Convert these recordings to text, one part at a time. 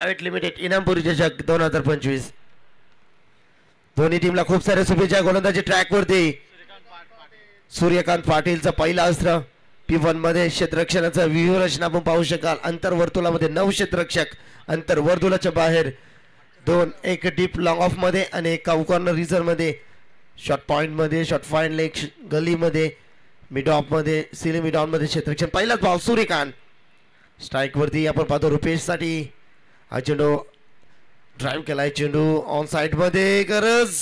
Private limited इनामपुरी चषक 2025. दोन्ही टीमला खूप साऱ्या शुभेच्छा. गोलंदाजी ट्रॅक वरती सूर्यकांत पाटीलचा पहिला अस्त्र. P1 मध्ये क्षेत्ररक्षणाचा व्यूहरचना आपण पाहू शकाल. अंतर्वर्तुळामध्ये 9 क्षेत्ररक्षक, अंतर्वर्तुळाच्या बाहेर 2, एक डीप लॉंग ऑफ मध्ये आणि एक कॉर्नर रिझर्व मध्ये, शॉर्ट पॉइंट मध्ये, शॉर्ट फाईन लेग गली मध्ये, मिड ऑफ मध्ये, सिली मिड ऑन मध्ये क्षेत्ररक्षण. पहिलाच बॉल सूर्यकांत. स्ट्राईक वरती आपण पाहतो रुपेश साठी. हा चेंडू ड्राईव्ह केलाय. चेंडू ऑन साइड मध्ये गरज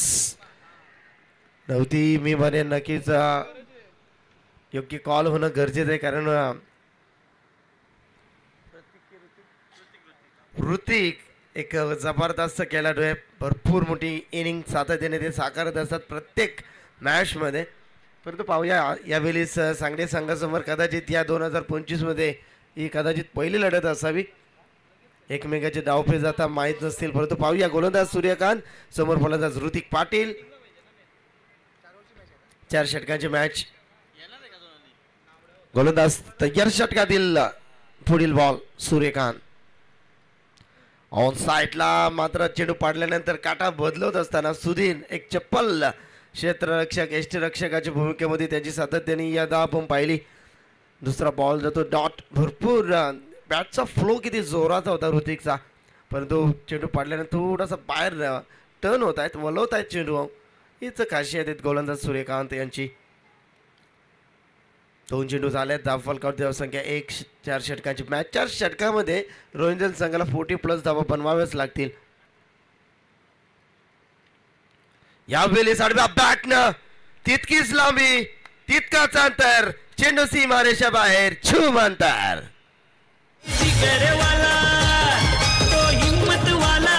नव्हती. मी म्हणेन नक्कीच योग्य कॉल होणं गरजेचं आहे, कारण ऋतिक एक जबरदस्त खेळाडू आहे. भरपूर मोठी इनिंग सातत्याने ते साकारत असतात प्रत्येक मॅच मध्ये. परंतु पाहूया यावेळी सांगली संघासमोर कदाचित या 2025 मध्ये ही कदाचित पहिली लढत असावी. एकमेकाचे डावफेज आता माहीत नसतील, परंतु पाहूया. गोलंदाज सूर्यकांत समोर फलंदाज ऋतिक पाटील. 4 षटकांची मॅच. गोलंदाज तयार षटकातील पुढील बॉल सूर्यकांत. ऑन साइडला मात्र चेंडू पाडल्यानंतर काटा बदलत असताना सुधीर एक चप्पल क्षेत्ररक्षक यष्टीरक्षकाच्या भूमिकेमध्ये त्याची सातत्याने यादा आपण पाहिली. दुसरा बॉल जातो डॉट. भरपूर बॅटचा फ्लो किती जोराचा होता ऋतिकचा, परंतु चेंडू पाडल्यानंतर थोडासा बाहेर टर्न होत आहेत, वलवत आहेत चेंडू. हीच खासियत आहेत गोलंदाज सूर्यकांत यांची. 2 चेंडू झाले. फलकावर धावसंख्या 1. 4 षटकांची मॅच. 4 षटकामध्ये रोहिंजल संघाला 40+ धावा बनवाव्याच लागतील. यावेळी आडव्या बॅटनं तितकीच लांबी, तितकाच अंतर. चेंडू सीमारेषा बाहेर. छूम अंतर. जिगर वाला तो हिम्मत वाला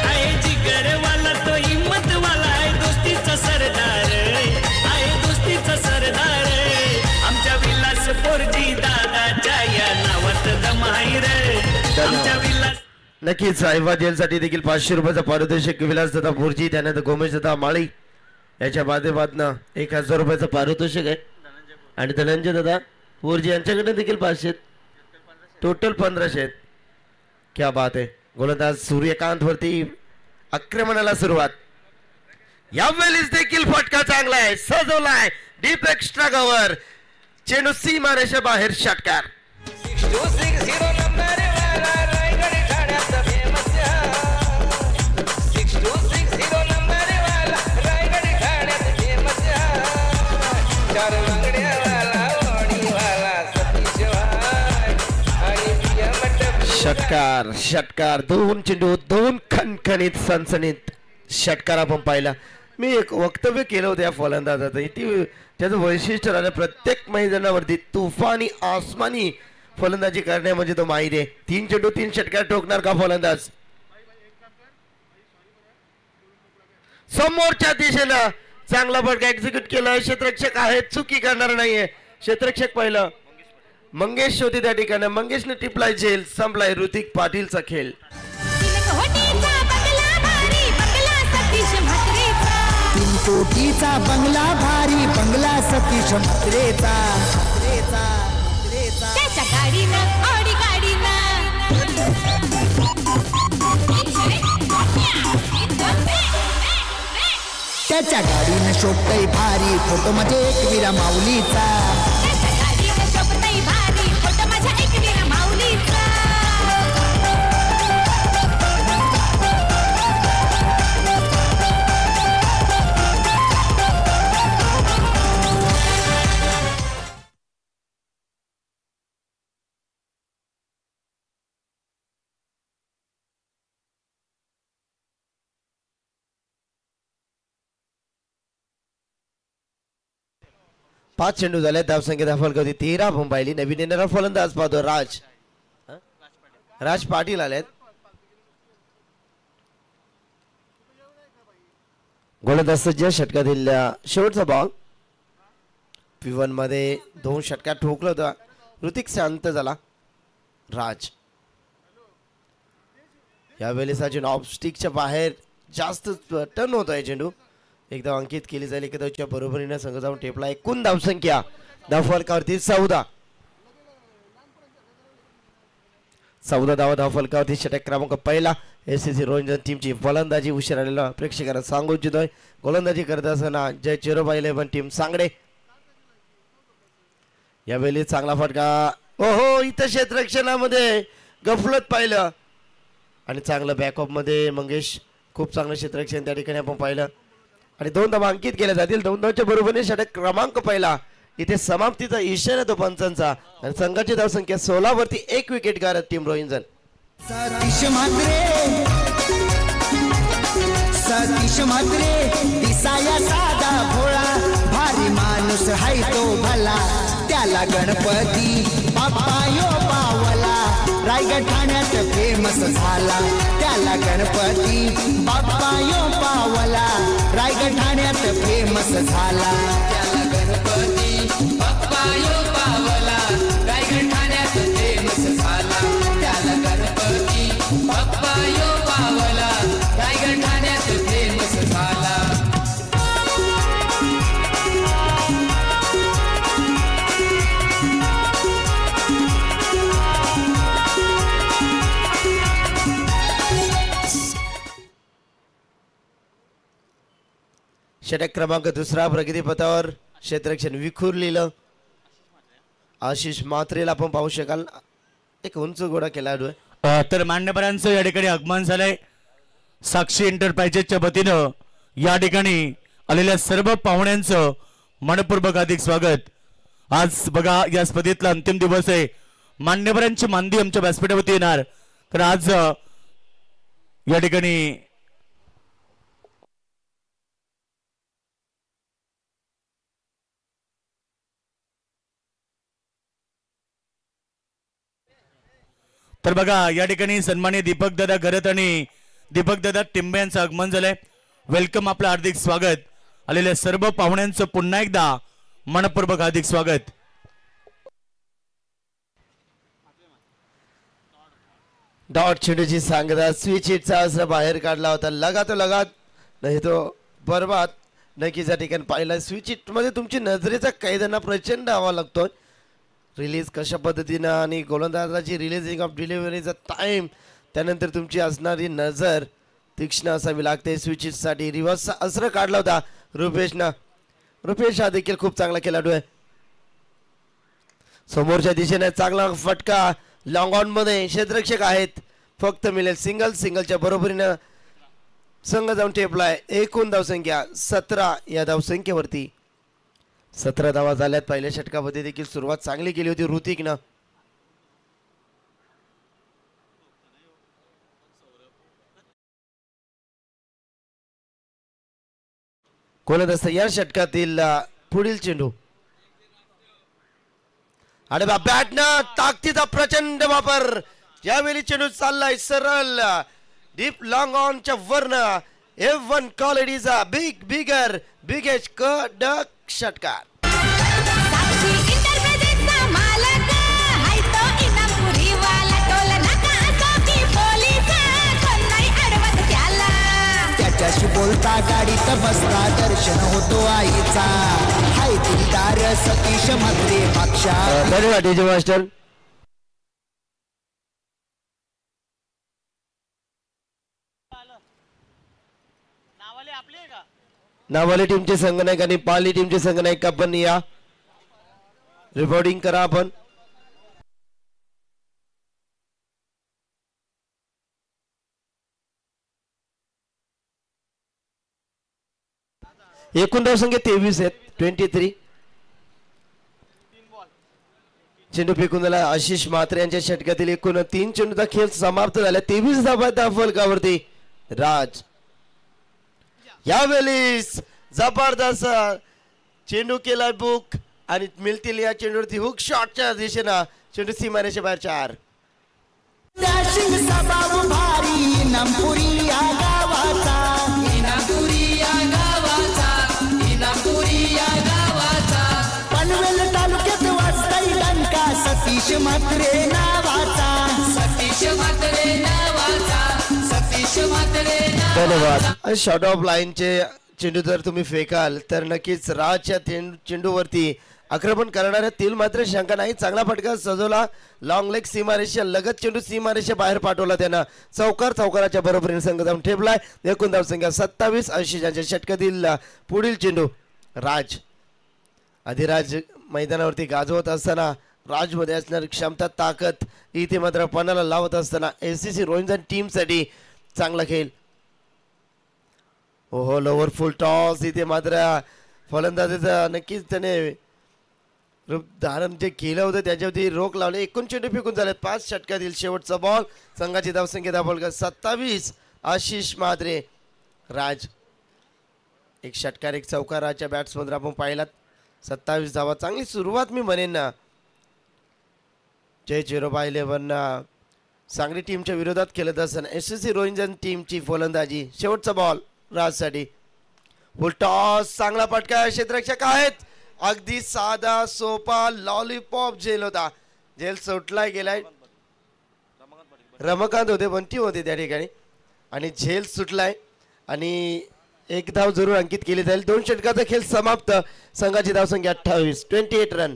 आहे, जिगर वाला तो हिम्मत वाला आहे. दोस्तीचा सरदार आहे, दोस्तीचा सरदार. आमच्या विलास पोरजी दादाच्या या नावात दमाई रे. आमच्या विलास नक्कीच साहेबा जेलसाठी देखील 500 रुपयाचा पारितोषिक विलास दादा भुर्जी, त्यानंतर गोमेश दादा माळी याच्या माध्यमातून 1000 रुपयाचं पारितोषिक आहे. आणि धनंजय दादा भुर्जी यांच्याकडे देखील 500, टोटल 1500. क्या बात आहे. गोलंदाज सूर्यकांत वरती आक्रमणाला सुरुवात. यावेळीच देखील फटका चांगला आहे, सजवलाय. Deep extra cover. चेंडू सीमारेषा बाहेर. षटकार. षटकार. षटकार. 2 चेंडू, 2 खणखणीत सनसनीत षटकार आपण पाहिला. मी एक वक्तव्य केलं होतं या फलंदाजाचं. त्याचं वैशिष्ट्य राहिलं प्रत्येक मैदानावरती तुफानी आसमानी फलंदाजी करणे म्हणजे तो माहिती आहे. 3 चेंडू 3 षटकार ठोकणार का फलंदाज? समोरच्या दिशेनं चांगला फटका एक्झिक्यूट केला. क्षेत्ररक्षक आहे, चुकी करणार नाहीये. क्षेत्ररक्षक पहिलं मंगेश होते त्या ठिकाणी. मंगेशने टिपलाय झेल. संपलाय ऋतिक पाटीलचा खेळ. कोटीचा बंगला भारी बंगला सतीश म्हात्रेचा. त्याच्या गाडीनं ऑडी गाडीनं त्याच्या गाडीनं शोभतय भारी फोटो मध्ये एक वीरा माऊलीचा. त्याच्या गाडीनं शोभतय भारी फोटो माझ्या एक वीरा माऊलीचा. पाच चेंडू झाले. धावसंख्या फलकावरती 13 पाहिली. नवीन येणारा फलंदाज पाहतो राज पाटील आलेत. गोलंदाज सज्ज. षटकातील शेवटचा बॉल. P1 मध्ये 2 षटकार ठोकला होता. ऋतिक शांत झाला. राज यावेळी सचिन ऑफ स्टिकच्या बाहेर जास्त टर्न होत आहे. चेंडू एकदा अंकित केली जाईल. एखाद्याच्या बरोबरीने संघ जाऊन टेपला. एकूण धावसंख्या धावफलकावरती 14. 14 धावा फलकावरती षटक क्रमांक पहिला एससीसी रोहिंजन टीमची फलंदाजी उशीर आलेला प्रेक्षकांना सांगू इच्छितोय. गोलंदाजी करत असताना जय चिरोबा 11 टीम सांगडे. यावेळी चांगला फटका. ओहो, इथं क्षेत्ररक्षणामध्ये गफलत पाहिलं आणि चांगलं बॅकअप मध्ये मंगेश खूप चांगलं क्षेत्ररक्षण त्या ठिकाणी आपण पाहिलं आणि 2 धावा अंकित केल्या जातील. 2 धावांच्या बरोबरीने षटक क्रमांक पहिला. इथे समाप्तीचा इशारा तो पंचांचा आणि संघाची धावसंख्या 16 वरती 1 विकेट गारत टीम रोहिंजन. सतीश म्हात्रे दिसाया साधा भोळा भारी माणूस हाय तो भला त्याला गणपती बाप्पा यो पावला रायगड ठाण्यात फेमस झाला त्याला गणपती बाप्पा यो पावला रायगड ठाण्यात फेमस झाला त्याला गणपती बाप्पा यो पावला रायगड ठाण्यात फेमस झाला त्याला गणपती बाप्पा यो पावला रायगड ठाण्यात फेमस झाला. षटक क्रमांक दुसरा प्रगतीपथावर क्षेत्ररक्षण विखुरलेलं आशिष मात्रेला आपण पाहू शकाल. एक उंच गोडा खेळाडू आहे. तर मान्यवरांचं या ठिकाणी आगमन झालंय. साक्षी एंटरप्राइजेसच्या वतीनं या ठिकाणी आलेल्या सर्व पाहुण्यांचं मनपूर्वक हार्दिक स्वागत. आज बघा या स्पर्धेतला अंतिम दिवस आहे. मान्यवरांची मांदी आमच्या व्यासपीठावरती येणार. तर आज या ठिकाणी तर बघा या ठिकाणी सन्माननीय दीपक दादा घरत आणि दीपक दादा टिंबे यांचं आगमन झालंय. वेलकम, आपलं हार्दिक स्वागत. आलेल्या सर्व पाहुण्यांचं पुन्हा एकदा मनपूर्वक हार्दिक स्वागत. डॉट चेंडूची सांगता स्विच हिटचा असं बाहेर काढला होता. लगात नाही तो बरबाद नक्कीच या ठिकाणी पाहिला. स्विच हिट मध्ये तुमची नजरेचा कैदांना प्रचंड हवा लागतोय. रिलीज कशा पद्धतीनं आणि गोलंदाजाची रिलीजिंग ऑफ डिलिव्हरीचा टाइम त्यानंतर तुमची असणारी नजर तीक्ष्ण असावी लागते. स्विच हिटसाठी रिव्हर्स अस्त्र काढला होता रुपेशनं. रुपेश हा देखील खूप चांगला खेळाडू आहे. समोरच्या दिशेने चांगला फटका. लॉंग ऑन मध्ये क्षेत्ररक्षक आहेत. फक्त मिळेल सिंगलच्या बरोबरीनं संघ जाऊन टेपलाय. एकूण धावसंख्या 17 या धावसंख्येवरती 17 धावा झाल्यात. पहिल्या षटकामध्ये देखील सुरुवात चांगली केली होती ऋतिकनं. गोलंदाज या षटकातील पुढील चेंडू आणि बॅटनं ताकदीचा प्रचंड वापर. यावेळी चेंडू चाललाय सरळ डीप लॉंग ऑनच्या वरनं. F1 क्वालिटीचा बिगेस्ट कडक षटकार. साक्षी इंटरप्राइजेसचा मालक हाय तो इनामपुरीवाला टोल नाका असो की पोलीस कोण नाही अडवत त्याला त्याच्याशी बोलता गाडीत बसता दर्शन होतो आईचा हाय दिलदार सतीश म्हात्रे पक्षा. धन्यवाद डीजे मास्टर. नावाली टीमचे संघनायक आणि पाली टीमचे संघनायक आपण या रिपोर्टिंग करा. आपण एकूण धावसंख्या 23 आहेत. 23 चेंडू फेकून झाला आशिष म्हात्रे यांच्या षटकातील एकूण 3 चेंडूचा खेळ समाप्त झाला. 23 धावा फलकावरती राज. यावेळी जबरदस्त चेंडू केला बुक आणि मिळतील या चेंडूवरती हुक शॉटच्या दिशेनं चेंडू सीमारेषे बाहेर 4. डॅशिंग स्वभाव भारी इनामपुरी या गावाचा पनवेल तालुक्यात वाजताई डंका सतीश म्हात्रे धन्यवाद. शॉर्ट ऑफ लाईनचे चेंडू जर तुम्ही फेकाल तर नक्कीच राजच्या चेंडूवरती आक्रमण करणाऱ्या तीन मात्र शंका नाही. चांगला फटका सजवला. लॉंग लेग सीमारेषा लगत चेंडू सीमारेषा बाहेर पाठवला त्यांना. चौकाराच्या बरोबरीने संघ जाऊन ठेपलाय. एकूण धावसंख्या 27. आशिषांच्या षटकातील पुढील चेंडू राज. अधिराज मैदानावरती गाजवत असताना राजमध्ये असणारी क्षमता ताकद इथे मात्र पणाला लावत असताना एससीसी रोहिंजन टीमसाठी चांगला खेळ. ओहो लोवर फुल टॉस. इथे मात्र फलंदाजीचा नक्कीच त्याने रूप धारण जे केलं होतं त्याच्यावरती रोख लावले. एकूण चेंडू फेकून झाले. 5 षटकातील शेवटचा बॉल. संघाची धावसंख्या धावफलक 27. आशिष म्हात्रे राज. एक षटकार एक चौकाराच्या बॅट्समधून आपण पाहिलात. 27 धावा. चांगली सुरुवात मी म्हणेन ना जय 0-11 सांगली टीमच्या विरोधात खेळत असताना एससीसी रोहिंजन टीमची फलंदाजी. शेवटचा बॉल राजसाठी. फुल टॉस. चांगला फटका. क्षेत्ररक्षक आहेत. अगदी साधा सोपा लॉलीपॉप झेल होता. झेल सुटलाय गेलाय. रमाकांत होते बंटी होते त्या ठिकाणी आणि झेल सुटलाय आणि एक धाव जरूर अंकित केली जाईल. 2 षटकाचा खेळ समाप्त. संघाची धावसंख्या 28. 28 रन.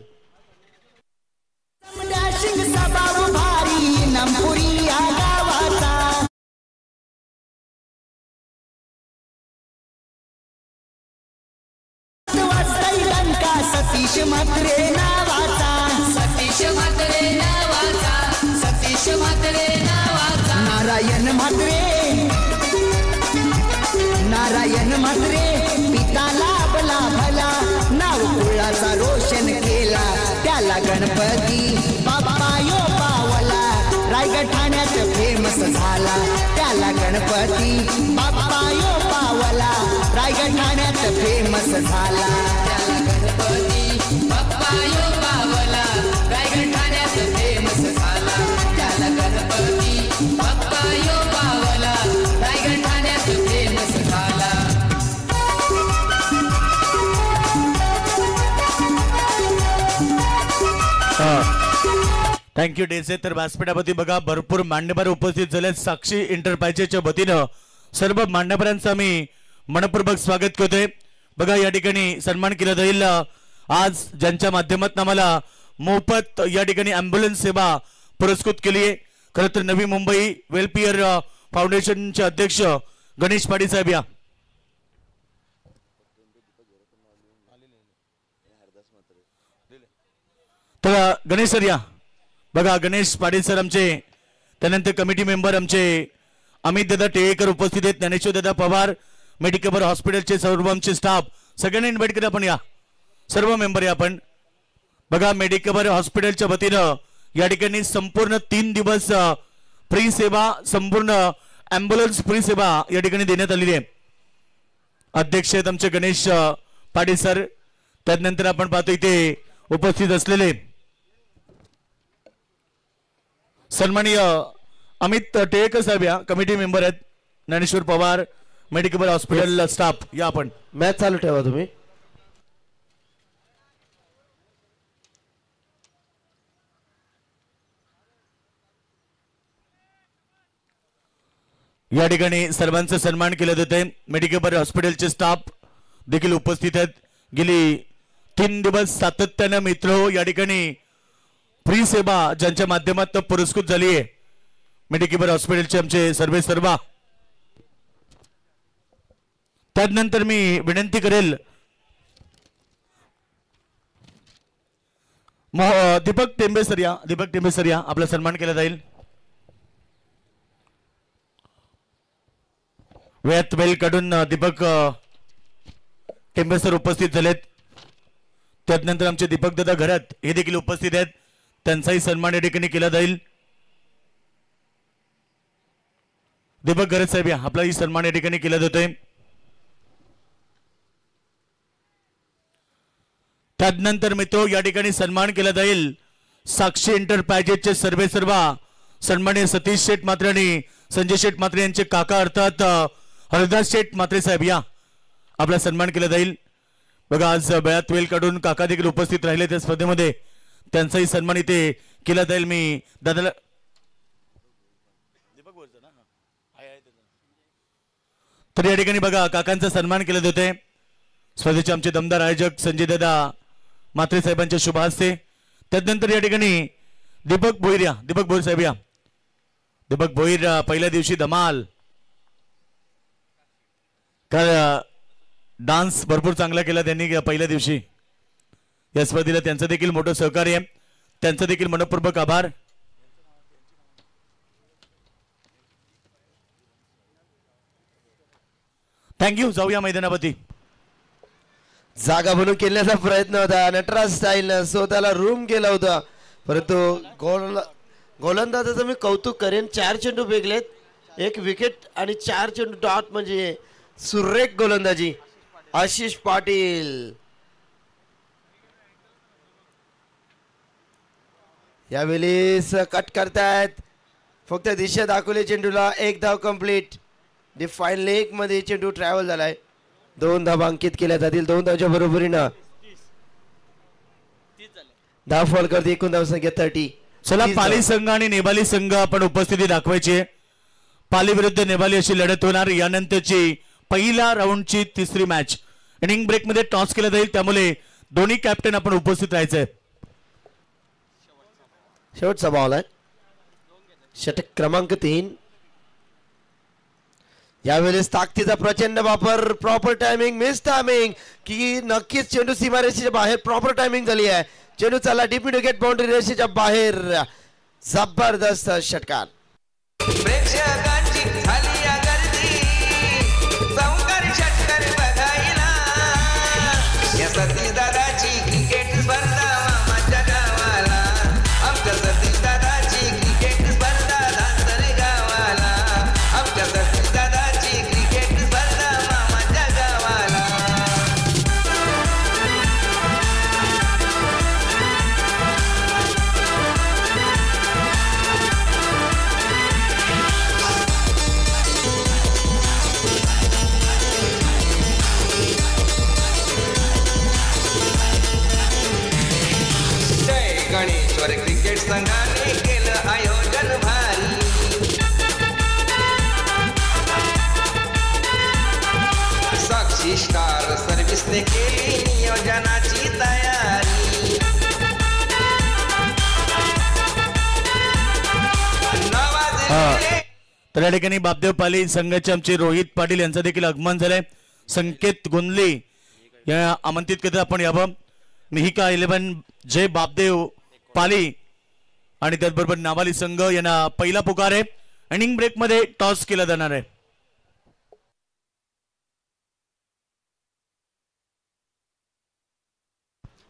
सतीश म्हात्रे नावाचा. सतीश म्हात्रे नावाचा. सतीश म्हात्रे नावाचा. नारायण म्हात्रे. नारायण म्हात्रे पिता लाभला भला. नाव कुळाचा रोशन केला त्याला गणपती बाप्पा यो पावला. रायगड ठाण्यात फेमस झाला त्याला गणपती बाप्पा यो पावला. रायगड ठाण्यात फेमस झाला त्याला गणपती बाप्पा यो पावला. रायगड ठाण्यात फेमस झाला त्याला गणपती बाप्पा यो पावला. रायगड ठाण्यात फेमस झाला. थँक्यू डेसे. तर व्यासपीठावरती बघा भरपूर मान्यवर उपस्थित झाले. साक्षी इंटरप्राइजेसच्या वतीनं सर्व मान्यवरांचं आम्ही मनपूर्वक स्वागत करतोय. बघा या ठिकाणी सन्मान केला जाईल आज ज्यांच्या माध्यमातून आम्हाला मोफत या ठिकाणी ॲम्ब्युलन्स सेवा पुरस्कृत केली आहे. खरं तर नवी मुंबई वेलफेअर फाउंडेशनचे अध्यक्ष गणेश पाटील साहेब या. तर गणेश सर या. बघा गणेश पाटील सर आमचे. त्यानंतर कमिटी मेंबर आमचे अमित दादा टेळेकर उपस्थित आहेत. ज्ञानेश्वर दादा पवार मेडिकल हॉस्पिटलचे सर्व आमचे स्टाफ सगळ्यांना इन्व्हाइट करा. आपण या सर्व मेंबर या आपण. बघा मेडिकल हॉस्पिटलच्या वतीनं या ठिकाणी संपूर्ण 3 दिवस फ्री सेवा संपूर्ण ॲम्ब्युलन्स फ्री सेवा या ठिकाणी देण्यात आलेली आहे. अध्यक्ष आहेत आमचे गणेश पाटील सर. त्यानंतर आपण पाहतो इथे उपस्थित असलेले सन्माननीय अमित टेळेकर साहेब या कमिटी मेंबर आहेत. Dnyaneshwar Pawar medical hospital staff या आपण. मॅच चालू ठेवा तुम्ही. या ठिकाणी सर्वांचा सन्मान केला जात आहे. मेडिकल हॉस्पिटलचे स्टाफ देखील उपस्थित आहेत. गेली 3 दिवस सातत्यानं मित्र या ठिकाणी फ्री सेवा ज्यांच्या माध्यमातून पुरस्कृत झाली आहे मेडिकल हॉस्पिटलचे आमचे सर्व. त्यानंतर मी विनंती करेल दीपक टेंबे सर या. दीपक टेंबे सर या. आपला सन्मान केला जाईल. वेळात वेळ काढून दीपक टेंबे सर उपस्थित झालेत. त्यानंतर आमचे दीपक दादा घरात हे देखील उपस्थित आहेत. त्यांचाही सन्मान या ठिकाणी केला जाईल. दीपक घरत साहेब या. आपलाही सन्मान या ठिकाणी केला जातोय. त्यानंतर मित्रो या ठिकाणी सन्मान केला जाईल साक्षी एंटरप्राइजेसचे सर्व सन्माननीय सतीश शेठ म्हात्रे आणि संजय शेठ म्हात्रे यांचे काका अर्थात हरदास शेठ म्हात्रे साहेब या. आपला सन्मान केला जाईल. बघा आज वेळात वेळ काढून काका देखील उपस्थित राहिले त्या स्पर्धेमध्ये. त्यांचाही सन्मान इथे केला जाईल. मी दादाला तर या ठिकाणी बघा काकांचा सन्मान केला जातोय. स्पर्धेचे आमचे दमदार आयोजक संजय दादा म्हात्रे साहेबांच्या शुभ हस्ते. त्यानंतर या ठिकाणी दीपक भोईर साहेब या. दीपक भोईर पहिल्या दिवशी धमाल डान्स भरपूर चांगला केला त्यांनी पहिल्या दिवशी. या स्पर्धेला त्यांचं देखील मोठं सहकार्य आहे, त्यांचं देखील मनपूर्वक आभार. थँक्यू. जाऊया मैदानावरती. जागा बनवून केल्याचा प्रयत्न होता. नटराज स्टाईल स्वतःला रूम केला होता, परंतु गोलंदाजाचं मी कौतुक करेन. 4 चेंडू फेकलेत, 1 विकेट आणि 4 चेंडू डॉट, म्हणजे सुरेख गोलंदाजी. आशिष पाटील यावेळेस कट करतायत. फक्त दिशा दाखवली चेंडूला. 1 धाव कंप्लीट. डिफाईन लेग मध्ये चेंडू ट्रॅव्हल झालाय. 2 धावा अंकित केल्या जातील. 2 धावच्या बरोबरीनं 10 फॉल करते. एकूण धाव संख्या 30. चला पाली संघ आणि नेबाली संघ आपण उपस्थिती दाखवायची. पाली विरुद्ध नेबाली अशी लढत होणार. यानंतरची पहिल्या राऊंडची तिसरी मॅच. इनिंग ब्रेक मध्ये टॉस केला जाईल, त्यामुळे दोन्ही कॅप्टन आपण उपस्थित राहायचंय. शेवटचा बॉल आहे. षटक क्रमांक 3. यावेळेस ताकदीचा प्रचंड वापर. प्रॉपर टायमिंग, मिस टायमिंग की नक्कीच चेंडू सीमारेषेच्या बाहेर. प्रॉपर टायमिंग झाली आहे. चेंडू चालला डीप मिड विकेट बाउंड्री रेषेच्या बाहेर. जबरदस्त षटकार. प्रेक्षकांची झाली गर्दी, चौकार षटकार बघायला. या सतीश दादाची क्रिकेट स्पर्धा मामाच्या गावाला. आमच्या सतीश दादाची क्रिकेट स्पर्धा धांदर गावाला. आमच्या सतीश दादाची क्रिकेट स्पर्धा मामाच्या गावाला. जय गणेश्वर क्रिकेट संघाने केलं आयोजन भारी. साक्षी स्टार सर्व्हिसने केली नियोजनाची तयारी. नवाजलेले तर या ठिकाणी बापदेव पाली संघाचे आमचे रोहित पाटील यांचं देखील आगमन झालंय. संकेत गुंदले या आमंत्रित करत आपण यावं. मिहिका 11 जय बापदेव पाली आणि त्याचबरोबर नावाली संघ यांना पहिला पुकार आहे. इनिंग ब्रेक मध्ये टॉस केला जाणार आहे.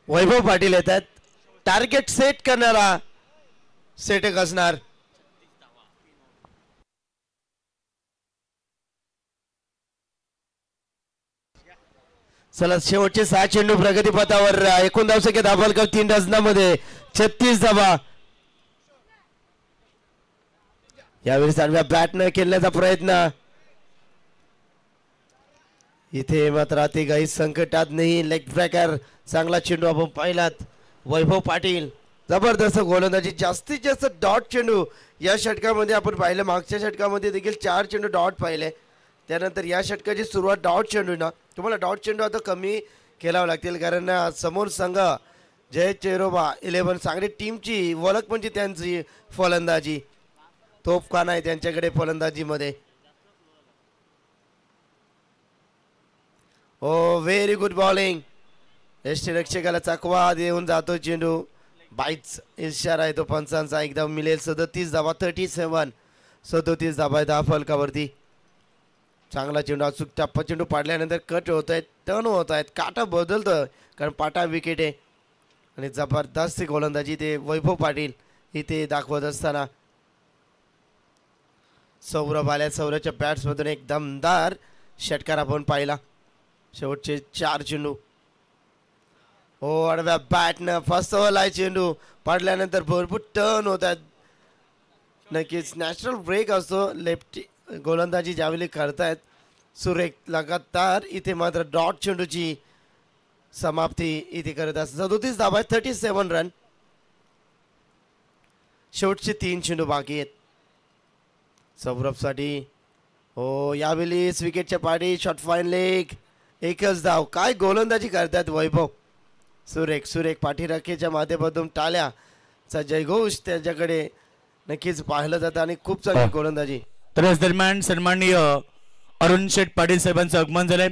वैभव पाटील येतात. टार्गेट सेट करणारा सेटक असणार. चला शेवटचे 6 चेंडू प्रगतीपथावर. एकूण धावसंख्या धाबालकर 3 डझनामध्ये 36 धावा. यावेळी आडव्या बॅटनं केल्याचा प्रयत्न. इथे मात्र अति काही संकटात नाही. लेग ब्रेकर चांगला चेंडू आपण पाहिलात. वैभव पाटील जबरदस्त गोलंदाजी. जास्तीत जास्त डॉट चेंडू या षटकामध्ये आपण पाहिलं. मागच्या षटकामध्ये देखील 4 चेंडू डॉट पाहिले. त्यानंतर या षटकाची सुरुवात डॉट चेंडू ना. तुम्हाला डॉट चेंडू आता कमी खेळावं लागतील, कारण समोर संघ जय चेरोबा 11 चांगली टीमची ओळख म्हणजे त्यांची फलंदाजी. तोफखाना आहे त्यांच्याकडे फलंदाजीमध्ये. ओ व्हेरी गुड बॉलिंग. यष्टीरक्षकाला चकवा देऊन जातो चेंडू. बाईच इशारा आहे तो पंचांचा. एकदम मिळेल. 37 धावा. 37 धावा आहे 10 फलकावरती. चांगला चेंडू. अचूक टप्पा चेंडू पाडल्यानंतर कट होत आहेत, टर्न होत आहेत, काटा बदलतं, कारण पाटा विकेट आहे. आणि जबरदस्त गोलंदाजी ते वैभव पाटील इथे दाखवत असताना सौरभ आल्या. सौरभच्या बॅट्समधून एक दमदार षटकार आपण पाहिला. शेवटचे 4 चेंडू. हो आडव्या बॅटनं फर्स्ट ओव्हरला चेंडू पाडल्यानंतर भरपूर टर्न होत आहेत. नक्कीच नॅचरल ब्रेक असतो. लेफ्टी गोलंदाजी ज्यावेळी करतायत सुरेख लगातार. इथे मात्र डॉट चेंडूची समाप्ती इथे करत असतात. 37 धावा आहेत. 37 रन. शेवटचे 3 चेंडू बाकी आहेत सौरभसाठी. हो यावेळीच विकेटच्या पाठी. Short fine leg. एकच धाव. काय गोलंदाजी करतात वैभव. सुरेख सुरेख पाठीराखेच्या माध्यमातून टाळ्याचा जयघोष त्याच्याकडे नक्कीच पाहिलं जातं आणि खूप चांगली गोलंदाजी. तर याच दरम्यान सन्माननीय अरुण शेठ पाटील साहेबांचं आगमन झालंय.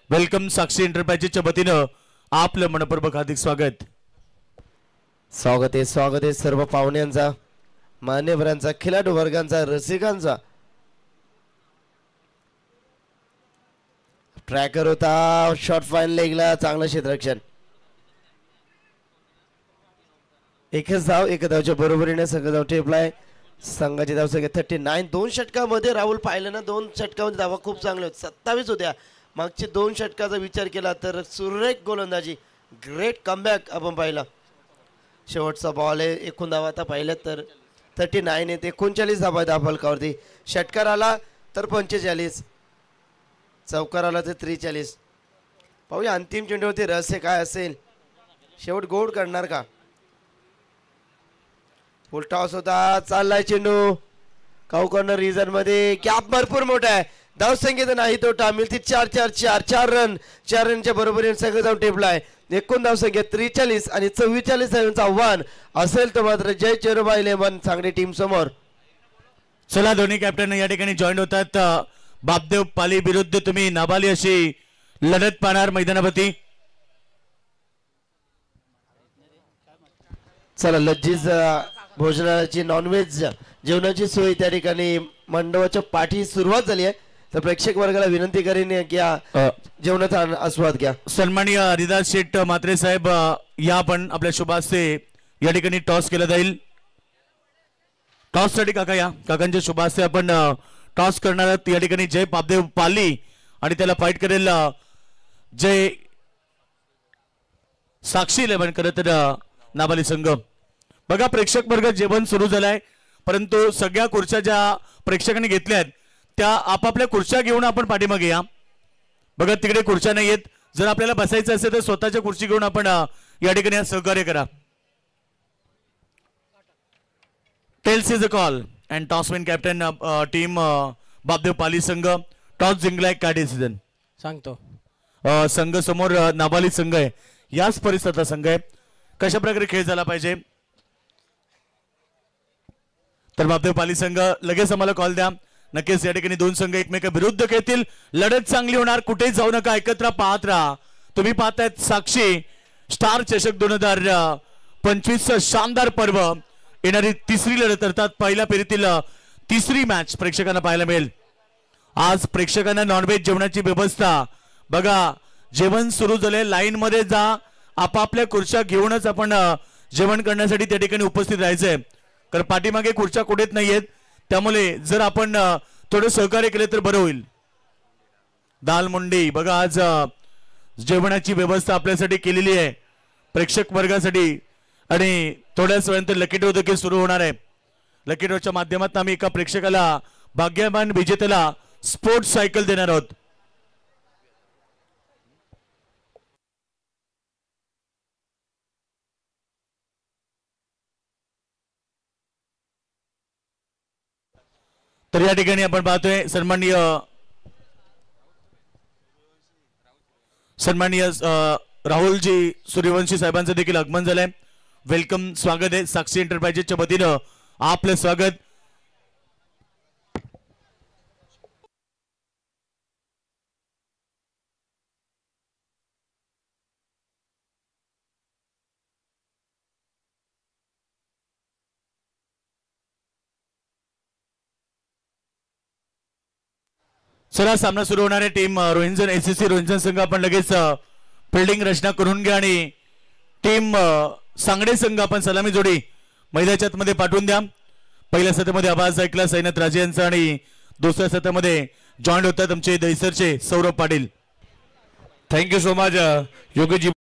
वेलकम साक्षी एंटरप्राइजेसच्या वतीनं आपलं मनपूर्वक हार्दिक स्वागत. स्वागत आहे सर्व पाहुण्यांचा, मान्यवरांचा, खिलाडू वर्गांचा, रसिकांचा. ट्रॅकर होता शॉर्ट फाईन लेगला, चांगलं क्षेत्ररक्षण. एकच धाव, एक धावच्या बरोबरीने संघ धाव टेपलाय. संघाची धाव संख्या 39. 2 षटकामध्ये राहुल पाहिलं ना, 2 षटकामध्ये धावा खूप चांगल्या होत्या, 27 होत्या. मागचे 2 षटकाचा विचार केला तर सुरेख गोलंदाजी, ग्रेट कमबॅक आपण पाहिला. शेवटचा बॉल आहे, एकूण धावा आता पाहिलं तर 39 आहेत. 39 धावा आहेत फलकावरती. षटकार आला तर 45, चौकार आला तर 43. पाहूया अंतिम चेंडूवरती रहस्य काय असेल, शेवट गोड करणार का. फुल टॉस होता, चाललाय चेंडू काऊ कॉर्नर रिजन मध्ये. गॅप भरपूर मोठा आहे, धावसंख्येत नाही तोटा, मिळतील 4 रन. 4 रनच्या बरोबरीने सगळं जाऊन टेपलाय. एकूण धावसंख्या 43 आणि 44 धावांचं आव्हान असेल तर मात्र जय चेरोबा 11 सांगली टीम समोर. चला दोन्ही कॅप्टन या ठिकाणी जॉईन होतात. बापदेव पाली विरुद्ध तुम्ही नाबाली अशी लढत पाहणार मैदानावरती. चला लज्जीज भोजनाची नॉनव्हेज जेवणाची सोय त्या ठिकाणी मंडपाच्या पाठी सुरुवात झाली आहे. तर प्रेक्षक वर्गाला विनंती करेन की जेवणाचा आस्वाद घ्या. सन्माननीय हरिदास शेठ म्हात्रे साहेब या पण आपल्या शुभ हस्ते या ठिकाणी टॉस केला जाईल. टॉस साठी काका या, काकांच्या शुभ हस्ते आपण टॉस करणार आहोत. या ठिकाणी जय बापदेव पाली आणि त्याला फाईट करेल जय साक्षी 11 खरं तर नाबाली संघ. बघा प्रेक्षक वर्ग जेवण सुरू झालंय, परंतु सगळ्या खुर्च्या ज्या प्रेक्षकांनी घेतल्यात त्या आपापल्या खुर्च्या घेऊन आपण पाठीमागे या. बघा तिकडे खुर्च्या नाही आहेत, जर आपल्याला बसायचं असेल तर स्वतःच्या खुर्ची घेऊन आपण या ठिकाणी सहकार्य करा. Tails is a call and toss win captain team Bapdev Pali संघ. टॉस जिंकलाय काय डिसिजन सांगतो. संघ समोर नाबाली संघ आहे, याच परिसरातला संघ आहे. कशा प्रकारे खेळ झाला पाहिजे तर बापदेव पाली संघ लगेच आम्हाला कॉल द्या. नक्कीच या ठिकाणी 2 संघ एकमेका विरुद्ध खेळतील, लढत चांगली होणार. कुठेही जाऊ नका, एकत्र पाहत राहा. तुम्ही पाहतायत साक्षी स्टार चषक 2025 शानदार पर्व. येणारी 3री लढत अर्थात पहिल्या फेरीतील 3री मॅच प्रेक्षकांना पाहायला मिळेल. आज प्रेक्षकांना नॉनव्हेज जेवणाची व्यवस्था बघा, जेवण सुरू झाले, लाईन मध्ये जा, आपापल्या खुर्च्या घेऊनच आपण जेवण करण्यासाठी त्या ठिकाणी उपस्थित राहायचंय. कारण पाठीमागे खुर्च्या कुठेच नाहीयेत, त्यामुळे जर आपण थोडं सहकार्य केले तर बरं होईल. दाल मुंडी बघा, आज जेवणाची व्यवस्था आपल्यासाठी केलेली आहे प्रेक्षक वर्गासाठी. आणि थोड्याच वेळानंतर लकी ड्रॉ देखील सुरू होणार आहे. लकी ड्रॉच्या माध्यमातून आम्ही एका प्रेक्षकाला, भाग्यवान विजेत्याला स्पोर्ट्स सायकल देणार आहोत. तर या ठिकाणी आपण पाहतोय सन्माननीय राहुलजी सूर्यवंशी साहेबांचं देखील आगमन झालंय. वेलकम, स्वागत आहे साक्षी एंटरप्राइजेसच्या वतीनं आपलं स्वागत. चला सामना सुरू होणार आहे. टीम रोहिंजन एसएससी रोहिंजन संघ आपण लगेच फिल्डिंग रचना करून घ्या आणि टीम सांगडे संघ आपण सलामी जोडी मैदानाच्या आतमध्ये पाठवून द्या. पहिल्या सत्रामध्ये आवाज ऐकला सैनत राजे यांचा आणि दुसऱ्या सत्रामध्ये जॉईन होतात आमचे दहिसरचे Saurabh Patil. Thank you so much Yogeshji.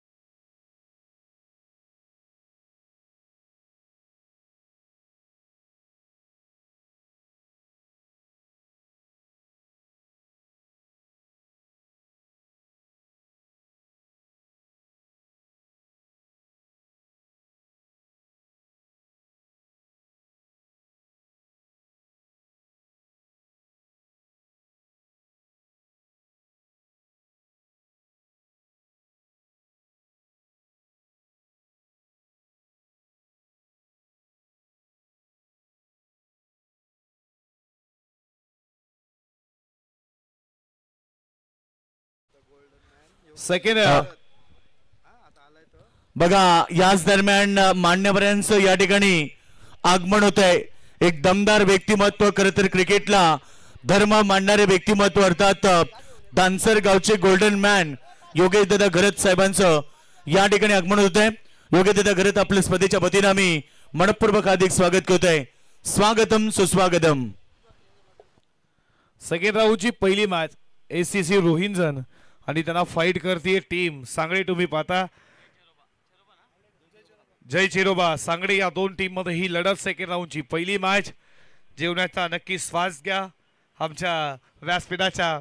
Second बघा याच दरम्यान मान्यवरांचं या ठिकाणी आगमन होत आहे. एक दमदार व्यक्तिमत्व, खरं तर क्रिकेटला धर्म मांडणारे व्यक्तिमत्व अर्थात दानसर गावचे गोल्डन मॅन योगेश दादा घरत साहेबांचं या ठिकाणी आगमन होत आहे. योगेश दादा घरत आपल्या स्पर्धेच्या वतीनं आम्ही मनपूर्वक हार्दिक स्वागत करतोय. स्वागतम सुस्वागतम. सेकंड राऊंडची पहिली मॅच ACC रोहिंजन आणि त्यांना फाईट करते टीम सांगळे. तुम्ही पाहता जय चिरोबा सांगळे या दोन टीम मध्ये ही लढत सेकंड राऊंडची पहिली मॅच. जेवणाचा नक्की श्वास घ्या आमच्या व्यासपीठाच्या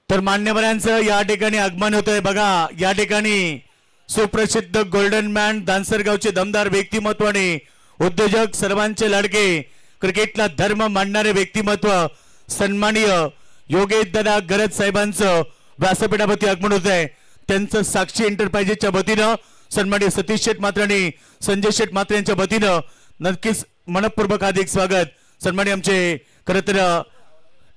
तर मान्यवरांचं या ठिकाणी आगमन होतंय. बघा या ठिकाणी सुप्रसिद्ध गोल्डन मॅन दानसरगावचे दमदार व्यक्तिमत्व आणि उद्योजक सर्वांचे लाडके क्रिकेटला धर्म मांडणारे व्यक्तिमत्व सन्माननीय योगेश दादा घरत साहेबांचं व्यासपीठावरती आगमन होत आहे. त्यांचं साक्षी एंटरप्राइजेसच्या वतीनं सन्माननीय सतीश शेठ मात्रे आणि संजय शेठ मात्रे यांच्या वतीनं नक्कीच मनपूर्वक हार्दिक स्वागत. सन्माननीय आमचे खरं तर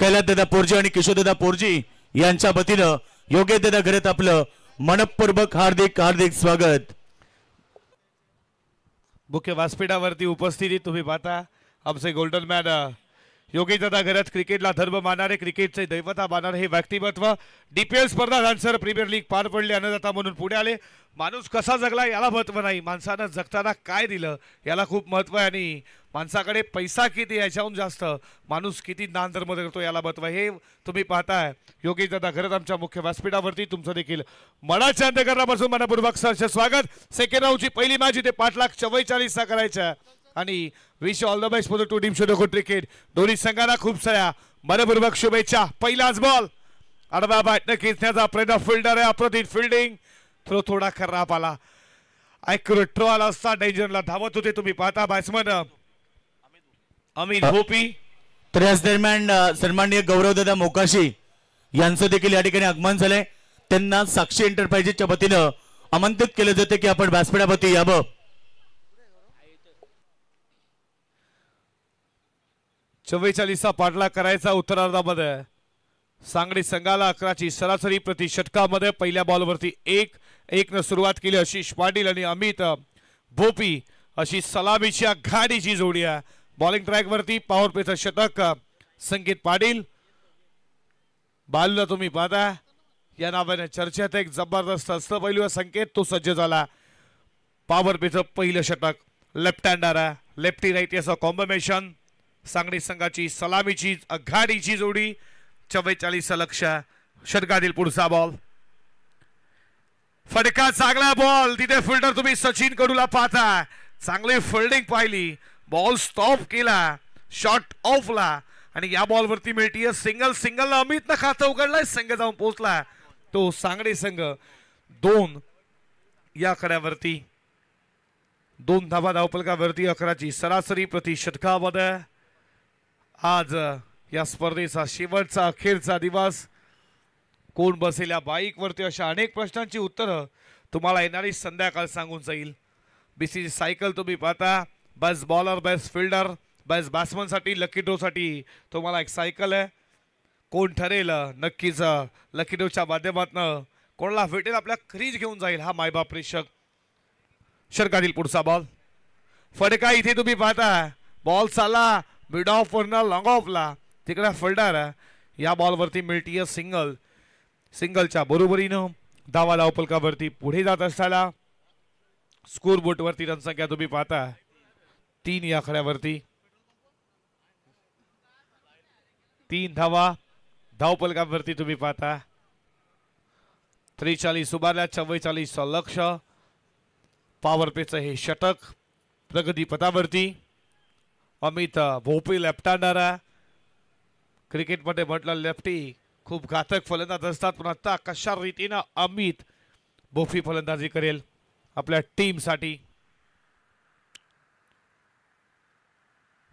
कैलास दादा पोरजी आणि किशोर दादा पोरजी यांच्या वतीनं योगेश दादा घरत आपलं मनपूर्वक हार्दिक हार्दिक स्वागत. मुख्य व्यासपीठावरती उपस्थिती तुम्ही पाहता आमचे गोल्डन मॅन योगेश दादा घरत क्रिकेटला धर्म मानणारे क्रिकेटचे दैवता मानणारे हे व्यक्तिमत्व. DPL स्पर्धा दानसर प्रीमियर लीग पार पडली अन्नदाता म्हणून पुढे आले. माणूस कसा जगला याला महत्व नाही, माणसानं जगताना काय दिलं याला खूप महत्व आहे. आणि माणसाकडे पैसा किती याच्याहून जास्त माणूस किती दान धर्म करतो याला महत्व आहे. हे तुम्ही पाहताय योगेश दादा घरत आमच्या मुख्य व्यासपीठावरती. तुमचं देखील मनाच्या अंतःकरणापासून मनपूर्वक सहर्ष स्वागत. सेकंड राऊंडची पहिली मॅच इथे 5,44,000 करायच्या आणि wish all the best for the two team शोधो क्रिकेट. दोन्ही संघांना खूप साऱ्या मनपूर्वक शुभेच्छा. पहिलाच बॉल आडवा बॅटनं खेचण्याचा प्रयत्न, फिल्डर आहे अप्रतिम फिल्डिंग, थ्रो थोडा खराब आला, ॲक्युरेट थ्रो आला असता डेंजरला धावत होते. तुम्ही पाहता बॅट्समन अमित भोपी. तर याच दरम्यान सन्माननीय गौरवदादा मोकाशी यांचं देखील या ठिकाणी आगमन झालंय. त्यांना साक्षी एंटरप्राइजेसच्या वतीनं आमंत्रित केलं जाते की आपण व्यासपीठावरती यावं. चव्वेचाळीसचा पाठलाग करायचा उत्तरार्धामध्ये. सांगली संघाला 11ची सरासरी प्रति षटकामध्ये. पहिल्या बॉलवरती 1-1 सुरुवात केली आशिष पाटील आणि अमित भोपी अशी सलामीच्या गाडीची जोडी आहे. बॉलिंग ट्रॅक वरती पॉवर प्लेचं षटक संकेत पाटील. बालूला तुम्ही पाहता या नावाने चर्चेत एक जबरदस्त हस्तपैलू संकेत तो सज्ज झाला. पॉवर प्लेचं पहिलं षटक लेफ्ट हँडर आहे, लेफ्टी राईट याचं कॉम्बिनेशन. सांगली संघाची सलामीची आघाडीची जोडी. 44 लक्ष षटकातील पुढचा बॉल, फटका चांगला बॉल. तिथे फिल्डर तुम्ही सचिन कडूला पाहता, चांगली फिल्डिंग पाहिली, बॉल स्टॉप केला, शॉट ऑफला आणि या बॉल वरती मिळतीये सिंगल. अमितनं खातं उघडलंय, संघ जाऊन पोहोचला तो सांगली संघ 2 या कड्यावरती. 2 धावा धावफलकावरती 11ची सरासरी प्रति षटकामध्ये. आज या स्पर्धेचा शेवटचा अखेरचा दिवस. कोण बसेल या बाईक वरती अशा अनेक प्रश्नांची उत्तरं तुम्हाला येणारी संध्याकाळ सांगून जाईल. BCC सायकल तुम्ही पाहता, best bowler, best fielder, best batsman साठी लकी ड्रॉ साठी तुम्हाला एक सायकल आहे. कोण ठरेल नक्कीच लकी ड्रॉच्या माध्यमातून कोणाला भेटेल आपल्या क्रीज घेऊन जाईल हा मायबाप प्रेक्षक. षटकातील पुढचा बॉल, फटका इथे तुम्ही पाहता, बॉल चालला मिड ऑफ वरनं लॉंग ऑफला, तिकडे फिल्डर या बॉल वरती मिळतीये सिंगलच्या बरोबरीनं धावा धावफलकावरती पुढे जात असताना. स्कोर बोर्ड वरती रनसंख्या तुम्ही पाहता 3 या खड्यावरती. 3 धावा धावफलकावरती तुम्ही पाहता. 43 उभारल्या, 44 लक्ष. पॉवर प्लेचं हे षटक प्रगती पथावरती. अमित भोपी लेफ्ट हँडर आहे. क्रिकेटमध्ये म्हटलं लेफ्टी खूप घातक फलंदाज असतात, पण आता कशा रीतीनं अमित भोपी फलंदाजी करेल आपल्या टीम साठी.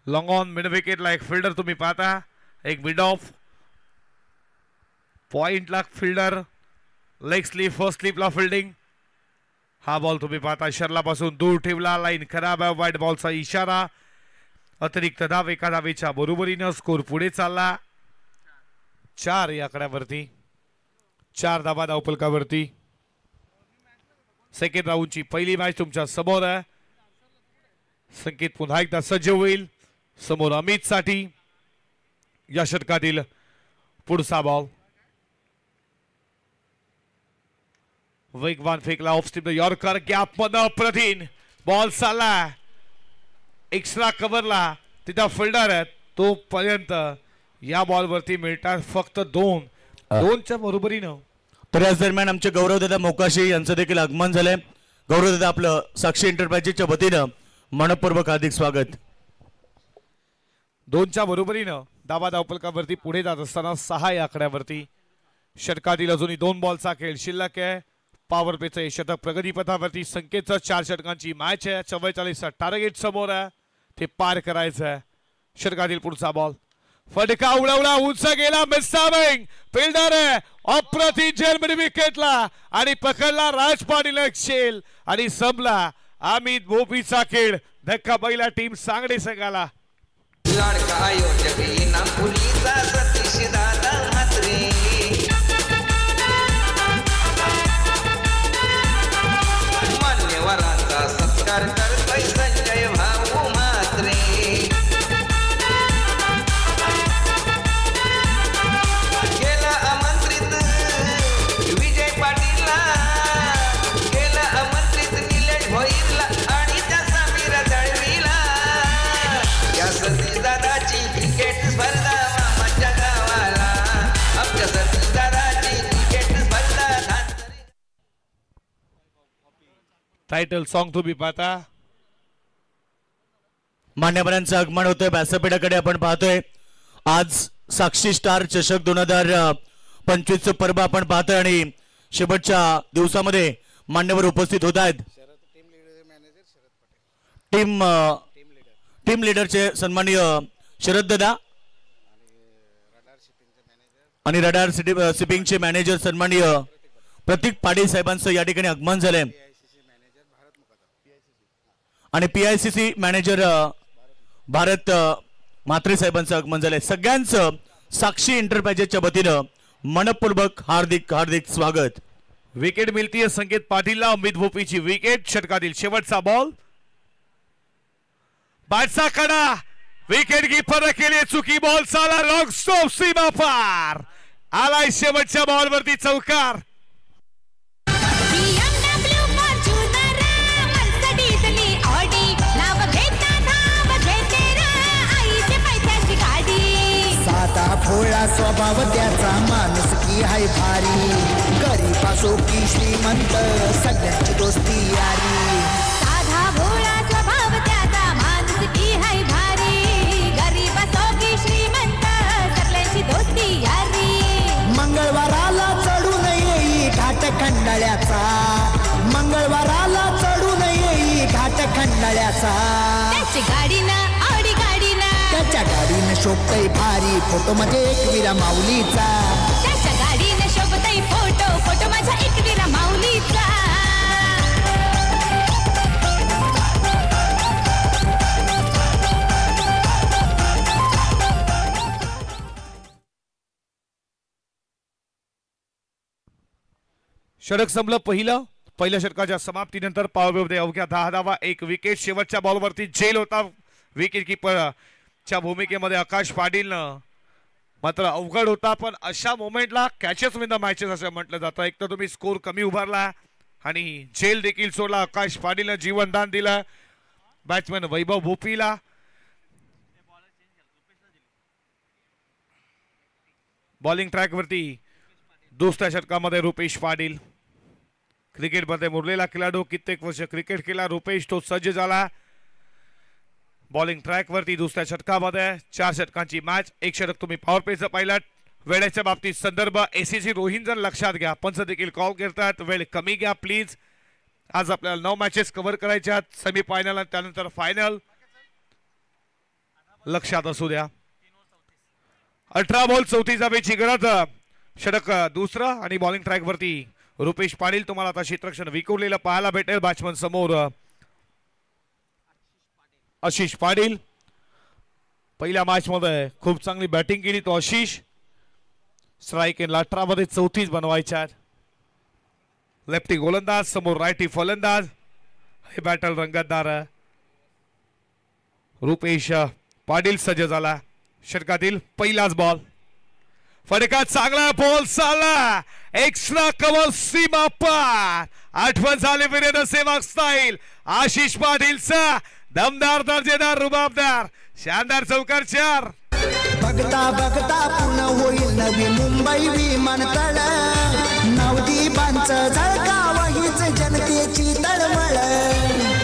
लॉंग ऑन मिड विकेटला एक फिल्डर तुम्ही पाहता, एक मिड ऑफ पॉइंटला फिल्डर, लेग स्लीप फर्स्ट स्लीपला फिल्डिंग. हा बॉल तुम्ही पाहता शर्लापासून दूर ठेवला, लाईन खराब आहे, वाईट बॉलचा इशारा. अतिरिक्त धाव एका धावेच्या बरोबरीनं स्कोर पुढे चालला 4 या आकड्यावरती. 4 धावा धावफलकावरती. सेकंड राऊंडची पहिली मॅच तुमच्या समोर आहे. संकेत पुन्हा एकदा सज्ज होईल समोर अमित साठी. या षटकातील पुढचा बॉल वेगवान फेकला ऑफ स्टीप यॉर्कर, गॅप मध्ये अप्रतिम बॉल चालला एक्स्ट्रा कव्हरला, तिथं फिल्डर आहे तोपर्यंत या बॉल वरती मिळतात फक्त 2च्या बरोबरीनं. तर याच दरम्यान आमचे गौरवदादा मोकाशी यांचं देखील आगमन झालंय. गौरवदादा आपलं साक्षी एंटरप्राइजेसच्या वतीनं मनपूर्वक हार्दिक स्वागत. 2च्या बरोबरीनं धावा धावफलकावरती पुढे जात असताना 6 या आकड्यावरती. षटकातील अजूनही 2 बॉलचा खेळ शिल्लक आहे. पॉवर प्लेचं शतक प्रगतीपथावरती. संकेतचं 4 षटकांची मॅच आहे. 44 टार्गेट समोर आहे, ते पार करायचं आहे. षटकातील पुढचा बॉल फटका उडवला, उंच गेला, मिस्टाविंग फिल्डर आहे अप्रतिम झेल मिड विकेटला आणि पकडला राज पाटील शेल आणि संपला अमित भोपीचा खेळ. धक्का पहिला टीम सांगडे संघाला. लाडका आयोजक इनाम पुलीचा सतीश दादा म्हात्रे. मान्यवरांचा सत्कार करतोय संजय भाऊ म्हात्रे. केलं आमंत्रित विजय पाटीलला, केलं आमंत्रित निलेश भोईरला आणि त्या समीर दळवीला. या सतीश दादाची क्रिकेट स्पर्धा मामाच्या गावाला, आमच्या सतीश दादाची क्रिकेट स्पर्धा. टायटल सॉन्ग तुम्ही पाहता. मान्यवरांचं आगमन होतंय. व्यासपीठाकडे आपण पाहतोय. आज साक्षी स्टार चषक 2025 पर्व आपण पाहतोय आणि शेवटच्या दिवसामध्ये मान्यवर उपस्थित होत आहेत. टीम लीडरचे सन्माननीय शरद दादा आणि रडार शिपिंगचे मॅनेजर सन्माननीय प्रतीक पाटील साहेबांचं या ठिकाणी आगमन झालंय आणि PICC मॅनेजर भारत म्हात्रे साहेबांचं आगमन झालंय. सगळ्यांचं साक्षी एंटरप्राइजेसच्या वतीनं मनपूर्वक हार्दिक हार्दिक स्वागत. विकेट मिळतीये संकेत पाटीलला. अमित भोपीची विकेट. षटकातील शेवटचा बॉल बॅटचा कडा, विकेट कीपर केली चुकी, बॉल चाला लॉंग स्टॉप सीमा पार. आलाय शेवटच्या बॉलवरती चौकार. BMW फॉर्च्युनर मर्सिडीजनी ऑडी नाव घेता धाव घेते रे आईचे पैशाची गाडी. साधा भोळा स्वभाव त्याचा, माणूस की हाय भारी, गरीबासो की श्रीमंत सगळ्यांची दोस्ती यारी. साधा भोळा स्वभाव त्याचा, माणूस की हाय भारी, गरीब असो की श्रीमंत सगळ्यांची दोस्ती यारी. मंगळवाराला चढून येई घाट खंडाळ्याचा, मंगळवाराला चढून येई घाट खंडाळ्याचा. त्याची गाडीनं ऑडी गाडीनं, त्याच्या गाडीनं शोभतय भारी, फोटो मध्ये एकविरा माऊलीचा. त्याच्या गाडीनं शोभतय फोटो, फोटो माझ्या एकविरा माऊलीचा. षटक संपलं पहिल्या षटकाच्या समाप्तीनंतर पॉवर अवघ्या 10 धावा 1 विकेट. शेवटच्या बॉलवरती झेल होता विकेट कीपरच्या भूमिकेमध्ये आकाश पाटीलनं. मात्र अवघड होता, पण अशा मोमेंटला कॅचेस विन द मॅचेस असं म्हटलं जातं. एक तर तुम्ही स्कोर कमी उभारला आणि झेल देखील सोडला. आकाश पाटीलनं जीवनदान दिलं बॅट्समॅन वैभव भोपीला. बॉलिंग ट्रॅकवरती दुसऱ्या षटकामध्ये रुपेश पाटील. क्रिकेटमध्ये मुरलेला खेळाडू, कित्येक वर्ष क्रिकेट केला रुपेश, तो सज्ज झाला. बॉलिंग ट्रॅकवरती दुसऱ्या षटकामध्ये 4 षटकांची मॅच. 1 षटक तुम्ही पॉवर प्लेचं पाहिलं. वेळेच्या बाबतीत संदर्भ ACC रोहिंजन लक्षात घ्या. पंच देखील कॉल करतात वेळ कमी घ्या प्लीज. आज आपल्याला 9 मॅचेस कव्हर करायच्या आहेत, सेमी फायनल आणि त्यानंतर फायनल. लक्षात असू द्या 18 बॉल 34 धावेची गरज. षटक दुसरं आणि बॉलिंग ट्रॅक वरती रुपेश पाटील तुम्हाला आता क्षेत्ररक्षण विखुरलेलं पाहायला भेटेल. बॅट्समन समोर आशिष पाटील. पहिल्या मॅच मध्ये खूप चांगली बॅटिंग केली तो आशिष. स्ट्राईक इन 18 मध्ये 34 बनवायच्या. लेफ्टी गोलंदाज समोर रायटी फलंदाज. हे बॅटल रंगतदार रुपेश पाटील सज्ज झाला. षटकातील पहिलाच बॉल. फटका चांगला बॉल चालला. एक्स्ट्रा कव्हर सीमा पार. आठवण झाले वीरेंद्र सेवाग स्टाईल. आशिष पाटीलचा दमदार दर्जेदार रुबाबदार शानदार चौकार 4. बघता बघता पूर्ण होईल नवी मुंबई विमानतळ. नवदीपांचं झळकावं हीच जनतेची तळमळ.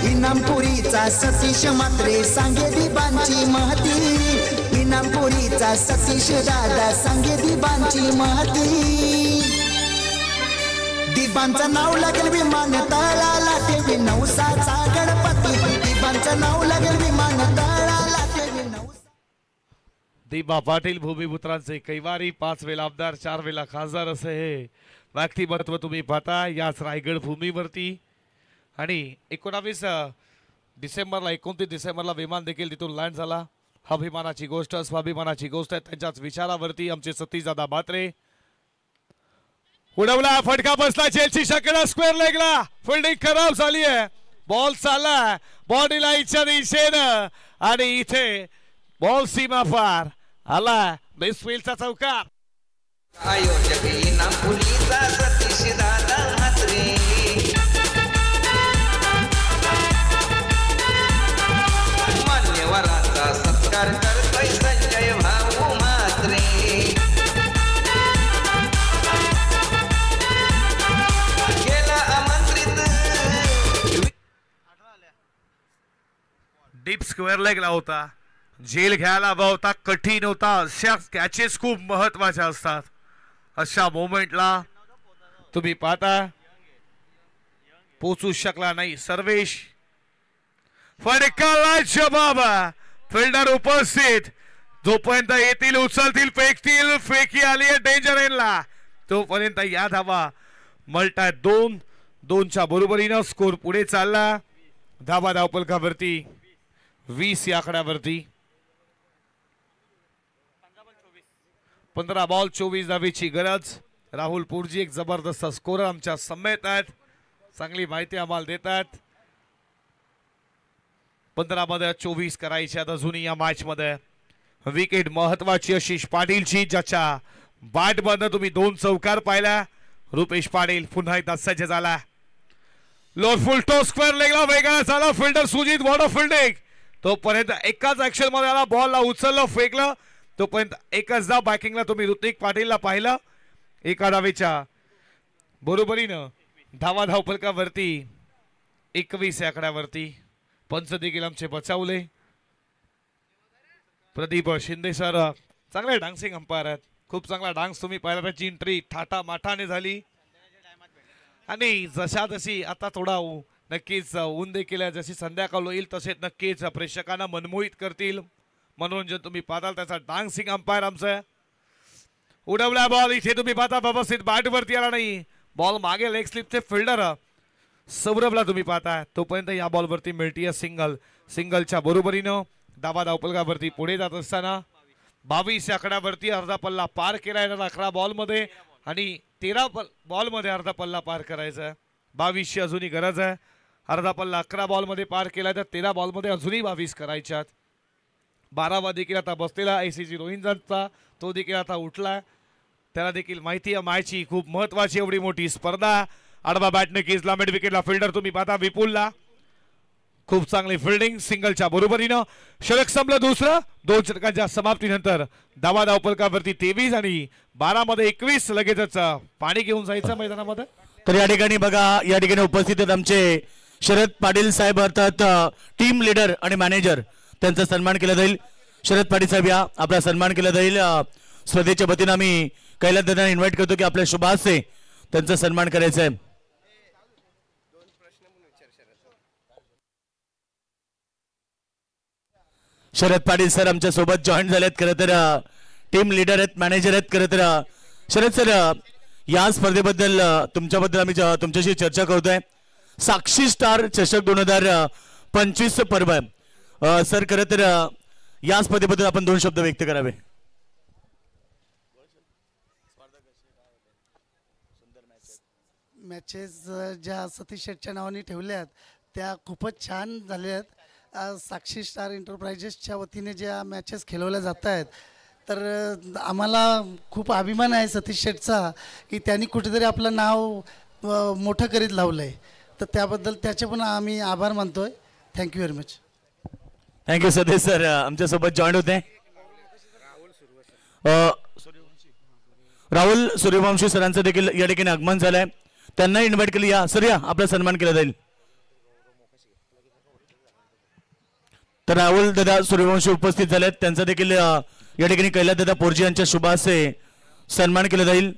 इनामपुरीचा सतीश मात्रे सांगे दीपांची महती. इनामपुरीचा सतीश दादा सांगे दीपांची महती. दीपांचं नाव लागेल विमानतळाला ठेवी नवसाचा गणपती. दीपांचं नाव लागेल विमानतळाला ठेवी नवसा. दीपा पाटील भूमिपुत्रांचे कैवारी 5 वेळा आमदार 4 वेळा खासदार असे हे व्यक्तिमत्व तुम्ही पाहता याच रायगड भूमीवरती. आणि 29 डिसेंबरला विमान देखील तिथून लँड झाला. अभिमानाची गोष्ट स्वाभिमानाची गोष्ट आहे त्यांच्याच विचारावरती आमचे सतीशदादा म्हात्रे. उडवला फटका बसला चेलची शक्यता स्क्वेअर लेगला. फिल्डिंग खराब झाली आहे. बॉल चालला बॉडी लाईनच्या दिशेनं आणि इथे बॉल सीमा पार आला. बेसवेलचा चौकार. आयोजक इनामपुरीचा सतीश दादा म्हात्रे. मान्यवरांचा सत्कार करतोय संजय भाऊ म्हात्रे. केला आमंत्रित. डीप स्क्वेअर लेगला होता. जेल घ्यायला हवा होता. कठीण होता. अशा कॅचेस खूप महत्वाच्या असतात. अशा मोमेंटला तुम्ही पाहता पोचू शकला नाही सर्वेश. फटकाला जबाब. फिल्डर उपस्थित. जोपर्यंत येतील उचलतील फेकतील. फेकी आली आहे डेंजर एनला तोपर्यंत या धावा मल्टा 2-2च्या बरोबरीनं स्कोर पुढे चालला. धावा धावपलकावरती 20 या आकड्यावरती. 15 बॉल 24 धावेची गरज. राहुल पुरजी एक जबरदस्त स्कोरर आमच्या समेत आहेत. चांगली माहिती आम्हाला देतात. 15 मध्ये 24 करायचे अजूनही या मॅच मध्ये. विकेट महत्वाची आशिष पाटीलची ज्याच्या बॅट मधनं तुम्ही 2 चौकार पाहिला. रुपेश पाटील पुन्हा एकदा सज्ज झाला. लोड फुल टो स्क्वेअर लेगला वेगळा झाला. Fielder Sujit water fielding. तोपर्यंत एकाच ऍक्शन मध्ये आला. बॉलला उचललं फेकलं. तोपर्यंत एकच धाव बॅकिंगला तुम्ही ऋतिक पाटीलला पाहिलं. एका धावेच्या बरोबरीनं धावा धावपलकावरती 21 या आकड्यावरती. पंच देखील आमचे बचावले. प्रदीप शिंदे सर चांगले डान्सिंग अंपायर आहेत. खूप चांगला डान्स तुम्ही पाहिला. त्याची एंट्री थाटा माठाने झाली. आणि जशा जशी आता थोडा नक्कीच ऊन देखील जशी संध्याकाळ होईल तसे नक्कीच प्रेक्षकांना मनमोहित करतील. मनोरंजन तुम्ही पाहताल. त्याचा डान्सिंग अंपायर आमचा. उडवला बॉल. इथे तुम्ही पाहता व्यवस्थित बॅट वरती आला नाही. बॉल मागे लेग स्लिपचे फिल्डर सौरभला तुम्ही पाहता. तोपर्यंत या बॉल वरती मिळतीये सिंगल. सिंगलच्या बरोबरीनं धावा धावपलकावरती पुढे जात असताना 22 या आकड्यावरती अर्धा पल्ला पार केला येणार 11 बॉल मध्ये. आणि 13 बॉल मध्ये अर्धा पल्ला पार करायचा. 22ची अजूनही गरज आहे. अर्धा पल्ला 11 बॉल मध्ये पार केला तर 13 बॉल मध्ये अजूनही 22 करायच्यात. 12वा देखील आता बसलेला ACG रोहिंग्यांचा तो देखील आता उठला. त्याला देखील माहिती आहे मॅचची खूप महत्वाची एवढी मोठी स्पर्धा. आडवा बॅटने केसला मिड विकेटला फिल्डर तुम्ही पाहता विपुलला. खूप चांगली फिल्डिंग सिंगलच्या बरोबरीनं. षटक संपलं दुसरं. 2 षटकांच्या समाप्तीनंतर धावा धावपलकावरती 23 आणि 12 मध्ये 21. लगेचच पाणी घेऊन जायचं मैदानामध्ये. तर या ठिकाणी बघा या ठिकाणी उपस्थित आहेत आमचे शरद पाटील साहेब अर्थात टीम लीडर आणि मॅनेजर. त्यांचा सन्मान केला जाईल. शरद पाटील साहेब या आपला सन्मान केला जाईल. स्पर्धेच्या वतीनं आम्ही कैलास दादांना इन्व्हाइट करतो की आपल्या शुभासे त्यांचा सन्मान करायचा आहे. शरद पाटील सर आमच्या सोबत जॉईन झालेत. खरं तर टीम लीडर आहेत, मॅनेजर आहेत. खरं तर शरद सर या स्पर्धेबद्दल तुमच्याबद्दल आम्ही तुमच्याशी चर्चा करतोय. साक्षी स्टार चषक 2025 पर्व आहे सर. खरं तर या स्पर्धेबद्दल आपण 2 शब्द व्यक्त करावे. मॅचेस ज्या सतीश शेटच्या नावाने ठेवल्या आहेत त्या खूपच छान झाल्या आहेत. साक्षी स्टार एंटरप्राइजेसच्या वतीने ज्या मॅचेस खेळवल्या जात आहेत तर आम्हाला खूप अभिमान आहे सतीश शेटचा की त्यांनी कुठेतरी आपलं नाव मोठं करीत लावलं आहे. तर त्याबद्दल त्याचे पण आम्ही आभार मानतोय. Thank you very much. Thank you Satish sir आमच्यासोबत जॉईन होते. राहुल सूर्यवंशी सरांचं देखील या ठिकाणी आगमन झालंय. त्यांना इन्व्हाइट केलं. या सर या, आपला सन्मान केला जाईल. तर राहुल दादा सूर्यवंशी उपस्थित झालेत. त्यांचा देखील या ठिकाणी कैलास दादा पोरजी यांच्या शुभ हस्ते सन्मान केला जाईल.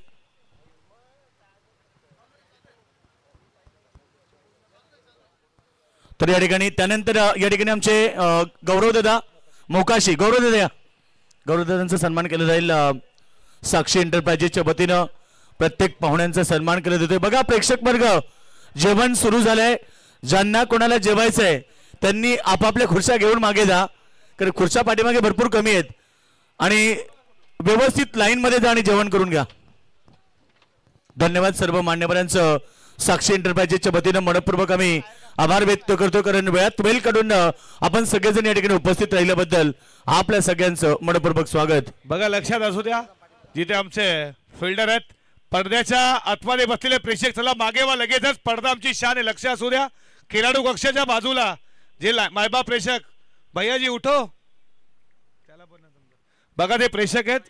तर या ठिकाणी त्यानंतर या ठिकाणी आमचे गौरव दादा मोकाशी, गौरव दादांचा सन्मान केला जाईल. साक्षी एंटरप्राइजेसच्या वतीनं प्रत्येक पाहुण्यांचा सन्मान केला जातोय. बघा प्रेक्षक वर्ग, जेवण सुरू झालंय. ज्यांना कोणाला जेवायचंय त्यांनी आपापल्या खुर्च्या घेऊन मागे जा, कारण खुर्च्या पाठीमागे भरपूर कमी आहेत. आणि व्यवस्थित लाईन मध्ये जा आणि जेवण करून घ्या. धन्यवाद सर्व मान्यवरांचं. साक्षी एंटरप्राइजेसच्या वतीनं मनपूर्वक आम्ही आभार व्यक्त करतो, कारण वेळात वेळ काढून आपण सगळेजण या ठिकाणी उपस्थित राहिल्याबद्दल आपल्या सगळ्यांचं मनपूर्वक स्वागत. बघा लक्षात असू द्या, जिथे आमचे फिल्डर आहेत पडद्याच्या आतमध्ये बसलेले प्रेक्षक चला मागे वा. लगेचच पडदा आमची शान आहे, लक्ष असू द्या. खेळाडू कक्षाच्या बाजूला जे मायबा प्रेक्षक भैयाजी उठो. बघा ते प्रेक्षक आहेत.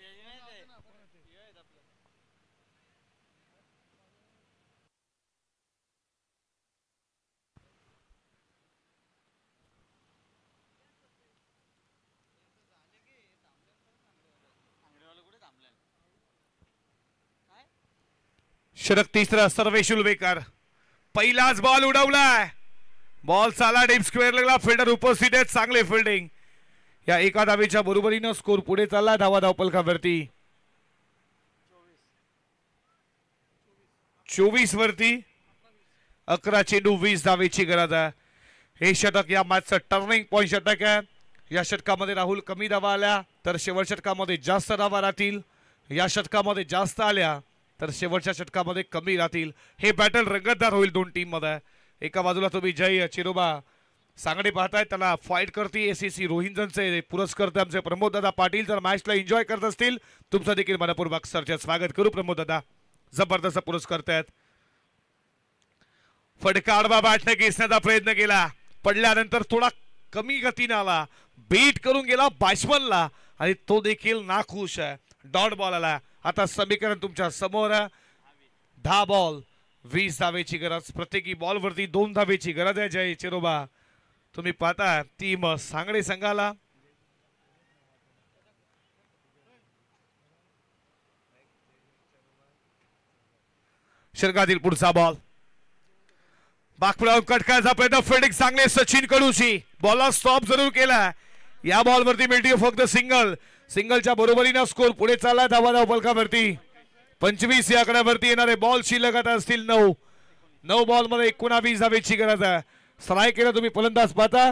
षटक तिसरा सर्वेशुल बेकार. पहिलाच बॉल उडवलाय. बॉल चाला डीप स्क्वेअर लागला. फिल्डर उपस्थित आहेत, चांगले फिल्डिंग. या एका धावेच्या बरोबरीनं स्कोर पुढे चालला. धावा धावपलकावरती 24 वरती. 11 चेंडू 20 धावेची गरज आहे. हे षटक या मॅचचं टर्निंग पॉइंट षटक आहे. या षटकामध्ये राहुल कमी धावा आल्या तर शेवट षटकामध्ये जास्त धावा राहतील. या षटकामध्ये जास्त आल्या तर शेवटच्या षटकामध्ये कमी राहतील. हे बॅटल रंगतदार होईल दोन टीम मध्ये. एका बाजूला तुम्ही जय चिरोबा सांगडे पाहताय, त्याला फाईट करते एसीसी रोहिंजनचे पुरस्कर्ते आमचे प्रमोद दादा पाटील. जर मॅचला एन्जॉय करत असतील तुमचं देखील मनपूर्वक सरचे स्वागत करू. प्रमोद दादा जबरदस्त पुरस्कर्ते आहेत. फटका आडवा बॅटने घेण्याचा प्रयत्न केला, पडल्यानंतर थोडा कमी गतीने आला, बीट करून गेला बॅट्समनला आणि तो देखील नाखुश आहे. डॉट बॉल आला. आता समीकरण तुमच्या समोर. 10 बॉल 20 धावेची गरज. प्रत्येकी बॉल वरती 2 धावेची गरज आहे. जय चिरोबा तुम्ही पाहता टीम सांगडे संघाला षटकातील पुढचा बॉल बाकपुढे कट करायचा प्रयत्न. फिल्डिंग चांगले सचिन कडूची. बॉलला स्टॉप जरूर केला. या बॉल वरती मिळते फक्त सिंगल. सिंगलच्या बरोबरीने स्कोर पुढे चालला. धावा धावपलकावरती 25 या आकड्यावरती येणारे बॉल शिल्लक आता असतील 9 बॉल मध्ये 19 धावेची गरज आहे. स्ट्राईक केला तुम्ही फलंदाज पाहता.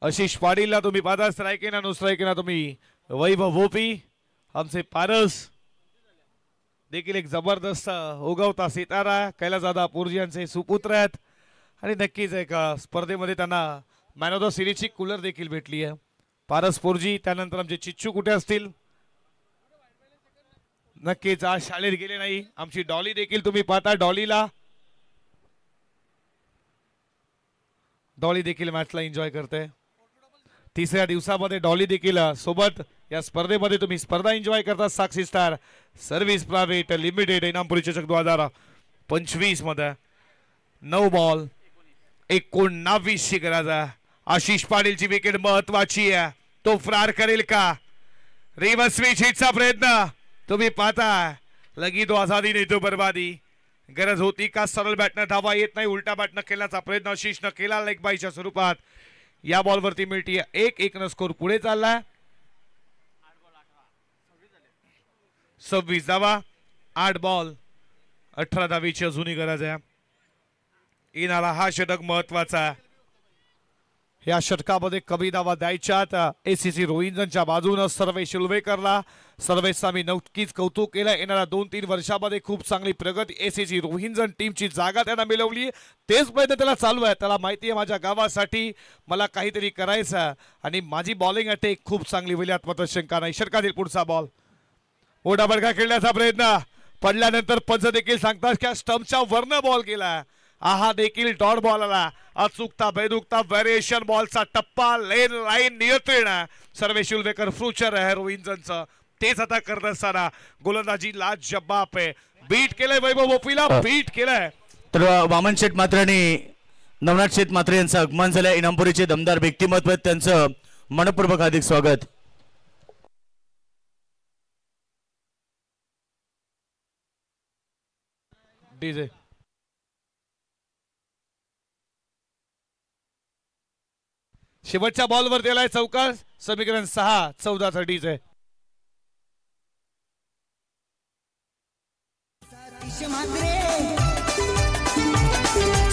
आशिष पाटीलला तुम्ही पाहता स्ट्राईक केला. नो स्ट्राईक केला तुम्ही वैभव भोपी. आमचे पारस देखील एक जबरदस्त उगवता सितारा कैलासदादा पोरजी यांचे सुपुत्र आहेत आणि नक्कीच एका स्पर्धेमध्ये त्यांना मॅन ऑफ द सिरीजची कूलर देखील भेटली आहे. पारस पोरजी, त्यानंतर आमचे चिच्चू कुठे असतील? नक्कीच आज शाळेत गेले नाही. आमची डॉली देखील तुम्ही पाहता. डॉली देखील मॅचला एन्जॉय करते. तिसऱ्या दिवसामध्ये डॉली देखील सोबत या स्पर्धेमध्ये तुम्ही स्पर्धा एन्जॉय करता. साक्षी स्टार सर्व्हिस प्रायव्हेट लिमिटेड इनामपुरी चषक 2025 मध्ये 9 बॉल 19 गरज आहे. आशिष पाटीलची विकेट महत्वाची आहे. तो फरार करेल का? रिवर्स स्विच हिटचा प्रयत्न तुम्ही पाहता. लगी तो आझादी नाही तो बर्बादी. गरज होती का सरळ बॅटनं धावा येत नाही, उलटा बॅटनं खेळण्याचा प्रयत्न आशिषनं केला लेग बायच्या स्वरूपात. या बॉलवरती मिळते 1-1 स्कोर पुढे चाललाय. 26 धावा, 8 बॉल, 18 धावीची अजूनही गरज आहे. येणारा हा षटक महत्वाचा. या षटकामध्ये कमी धावा द्यायच्यात. एसीसी रोहिंजनच्या बाजूनं सर्वेश शिलवेकरला सर्वेशचा मी नक्कीच कौतुक केलं. येणाऱ्या 2-3 वर्षामध्ये खूप चांगली प्रगती एसीसी रोहिंजन टीमची जागा त्यांना मिळवली. तेच प्रयत्न त्याला चालू आहे. त्याला माहिती आहे माझ्या गावासाठी मला काहीतरी करायचं आणि माझी बॉलिंग अटॅक खूप चांगली होईल यात मात्र शंका नाही. षटकातील पुढचा बॉल मोठा बडका खेळण्याचा प्रयत्न पडल्यानंतर पंच देखील सांगतात की स्टंपच्या वरनं बॉल केला. हा देखील डॉट बॉल आला. अचूकता बेदुकता व्हेरिएशन बॉलचा टप्पा लेन लाईन नियंत्रण सर्वेश शिलवेकर फ्युचर आहे रोहिंजनचं. तेच आता करत असताना गोलंदाजी लाजवाब आहे. बीट केलंय वैभव भोपीला, बीट केलंय. तर वामन शेठ मात्र आणि नवनाथ शेठ मात्र यांचं आगमन झालंय. इनामपुरीचे दमदार व्यक्तिमत्व आहेत, त्यांचं मनपूर्वक हार्दिक स्वागत. डीजे शेवटच्या बॉलवर दिलाय चौकार. समीकरण 6-14 डीजे.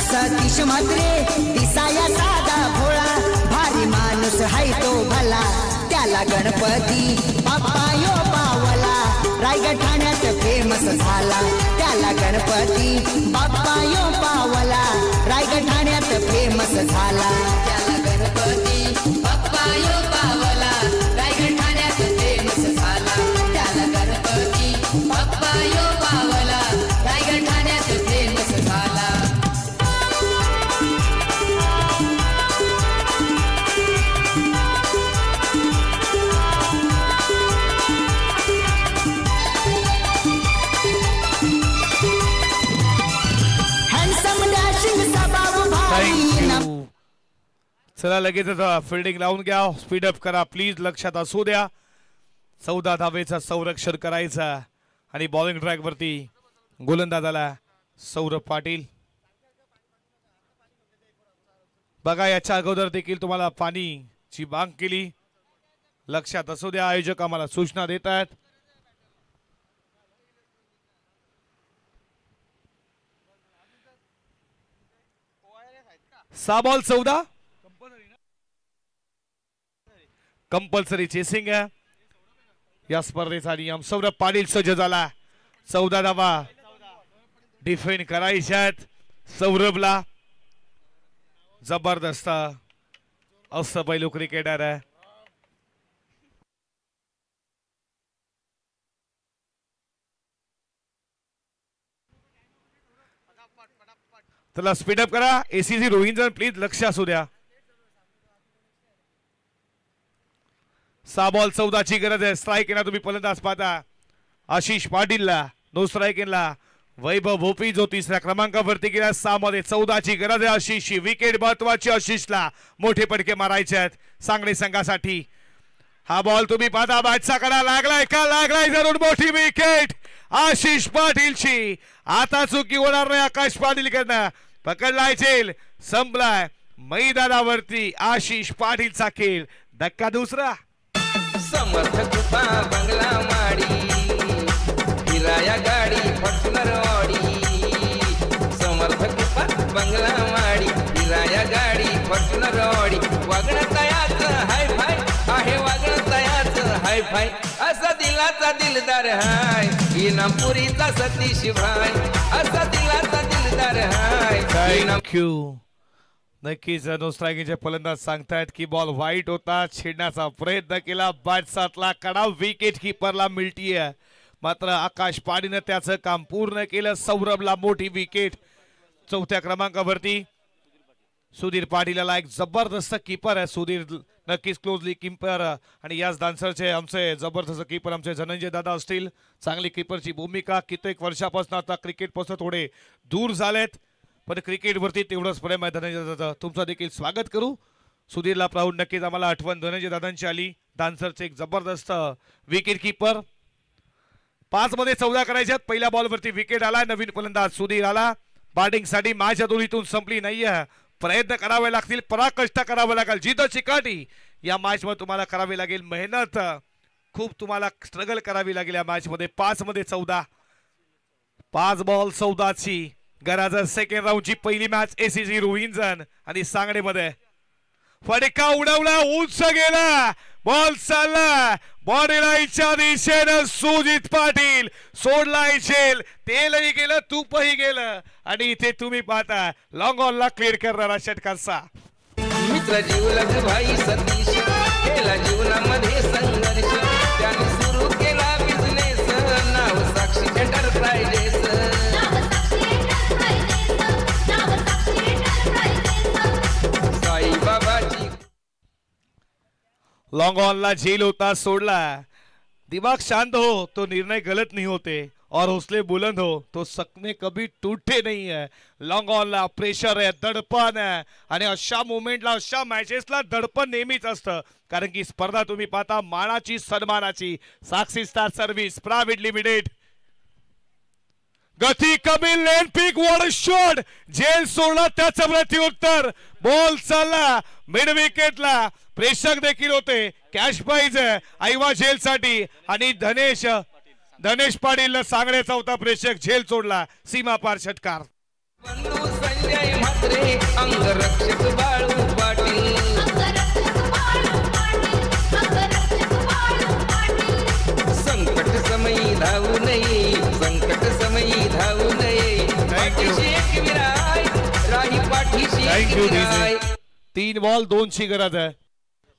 सतीश म्हात्रे दिसाया साधा भोळा, भारी माणूस हाय तो भला, त्याला गणपती बाप्पा यो पावला, रायगड ठाण्यात फेमस झाला, त्याला गणपती बाप्पा यो पावला, रायगड ठाण्यात फेमस झाला, त्याला गणपती बाप्पा यो पावला, रायगड ठाण्यात फेमस झाला, त्याला गणपती बाप्पा यो पावला, रायगड ठाण्यात फेमस झाला. चला लगेच फिल्डिंग लावून घ्या. स्पीडअप करा प्लीज. लक्षात असू द्या 14 धावेचा संरक्षण करायचा आणि बॉलिंग ट्रॅक वरती गोलंदाजाला सौरभ पाटील. बघा याच्या अगोदर देखील तुम्हाला पाणीची माग केली. लक्षात असू द्या आयोजक आम्हाला सूचना देत आहेत. सहा बॉल 14 कंपल्सरी चेसिंग आहे. या स्पर्धेचा नियम. सौरभ पाटील सज्ज झाला. 14 धावा डिफेंड करायच्यात सौरभला. जबरदस्त असं पहिलू क्रिकेटर आहे. चला स्पीडअप करा. एसीसी रोहिंजन प्लीज लक्ष असू द्या. 6 बॉल 14 गरज आहे. स्ट्राईक येणार तुम्ही फलंदाज पाहता आशिष पाटीलला. नो स्ट्राईक येणार वैभव भोपी जो तिसऱ्या क्रमांकावरती गेला. 6 मध्ये 14 गरज आहे. आशिषची विकेट महत्वाची. आशिषला मोठे पडके मारायचे आहेत सांगली संघासाठी. हा बॉल तुम्ही पाहता बॅटचा कडा लागलाय का? लागलाय जरूर. मोठी विकेट आशिष पाटीलची. आता चुकी होणार नाही आकाश पाटील कडनं. पकडलाय झेल. संपलाय मैदानावरती आशिष पाटीलचा खेळ. धक्का दुसरा. समर्थ कृपा बंगला माडी हिराया गाडी फॉर्च्युनर ऑडी. समर्थ कृपा बंगला माडी हिराया गाडी फॉर्च्युनर ऑडी. वागणं तयाच हाय फाय आहे. वागणं तयाच हाय फाय. असा दिलाचा दिलदार हाय. इनामपुरीचा सतीश भाई. असा दिलाचा दिलदार हाय. थँक्यू. नक्कीच नो स्ट्रायकिंगचे फलंदाज सांगतायत की बॉल वाईट होता. छेडण्याचा प्रयत्न केला. बॅटसातला कडा विकेट किपरला मिळतीये. मात्र आकाश पाडीने त्याचं काम पूर्ण केलं. सौरभला मोठी विकेट. 4थ्या क्रमांकावरती सुधीर पाटीलला एक जबरदस्त कीपर आहे. सुधीर नक्कीच क्लोजली कीपर आणि याच डान्सरचे आमचे जबरदस्त कीपर आमचे धनंजय दादा असतील. चांगली कीपरची भूमिका. कित्येक वर्षापासून आता क्रिकेटपासून थोडे दूर झालेत पण क्रिकेटवरती तेवढंच प्रेम आहे धनंजय दादा. तुमचं देखील स्वागत करू. सुधीरला पाहून नक्कीच आम्हाला आठवण धनंजय दादांची आली. डान्सरचे एक जबरदस्त विकेट किपर. 5 मध्ये 14 करायच्यात. पहिल्या बॉलवरती विकेट आला. नवीन फलंदाज सुधीर आला बॅटिंग साठी. मॅच दोन्हीतून संपली नाहीये. प्रयत्न करावे लागतील, पराकष्ट करावे लागेल. जिद्द चिकाटी या मॅच मध्ये तुम्हाला करावी लागेल. मेहनत खूप तुम्हाला स्ट्रगल करावी लागेल या मॅच मध्ये. 5 मध्ये 14. 5 बॉल 14 ची गरज. सेकंड राऊंडची पहिली मॅच एसीसी रोहिंजन आणि सांगडेमध्ये. फटका उडवला, उंच गेला, बॉल चालला बॉडी लाईनच्या दिशेनं. सुजित पाटील सोडला झेल. तेलही गेलं, तूपही गेलं आणि इथे तुम्ही पाहता लॉंग ऑनला क्लिअर करणारा षटकारचा. मित्र जीवलग भाई सतीश केला जीवनामध्ये संघर्ष. त्याने सुरू केला बिझनेस, नाव साक्षी एंटरप्राइजेस. साईबाबाची लॉन्ग ऑनला झेल होता, सोडला. दिमाग शांत हो तो निर्णय गलत नहीं होते और हौसले बुलंद हो तो सपने कभी टूटे नहीं है. लॉन्ग ऑनला प्रेशर आहे, दडपण आहे आणि अशा मोमेंटला अशा मॅचेसला दडपण नेहमीच असतं. कारण की स्पर्धा तुम्ही पाहता मानाची सन्मानाची. साक्षी स्टार सर्व्हिस प्रायव्हेट लिमिटेड. गती कमी, लेन पिक, वॉड शॉट. झेल सोडला त्याचं प्रत्युत्तर. बॉल चालला मिड विकेटला. प्रेक्षक देखील होते. कॅश प्राइज आहे ऐवा झेल साठी आणि धनेश पाटील सांगण्याचा होता. प्रेक्षक झेल सोडला. सीमा पार षटकार. बंधू संजय म्हात्रे अंगरक्षक बाळू पाटील. संकट समयी धावू नये, संकट समयी धावू नये. पाठीशी एक विराय, राही पाठीशी एक विराय. 3 बॉल 2 ची गरज आहे.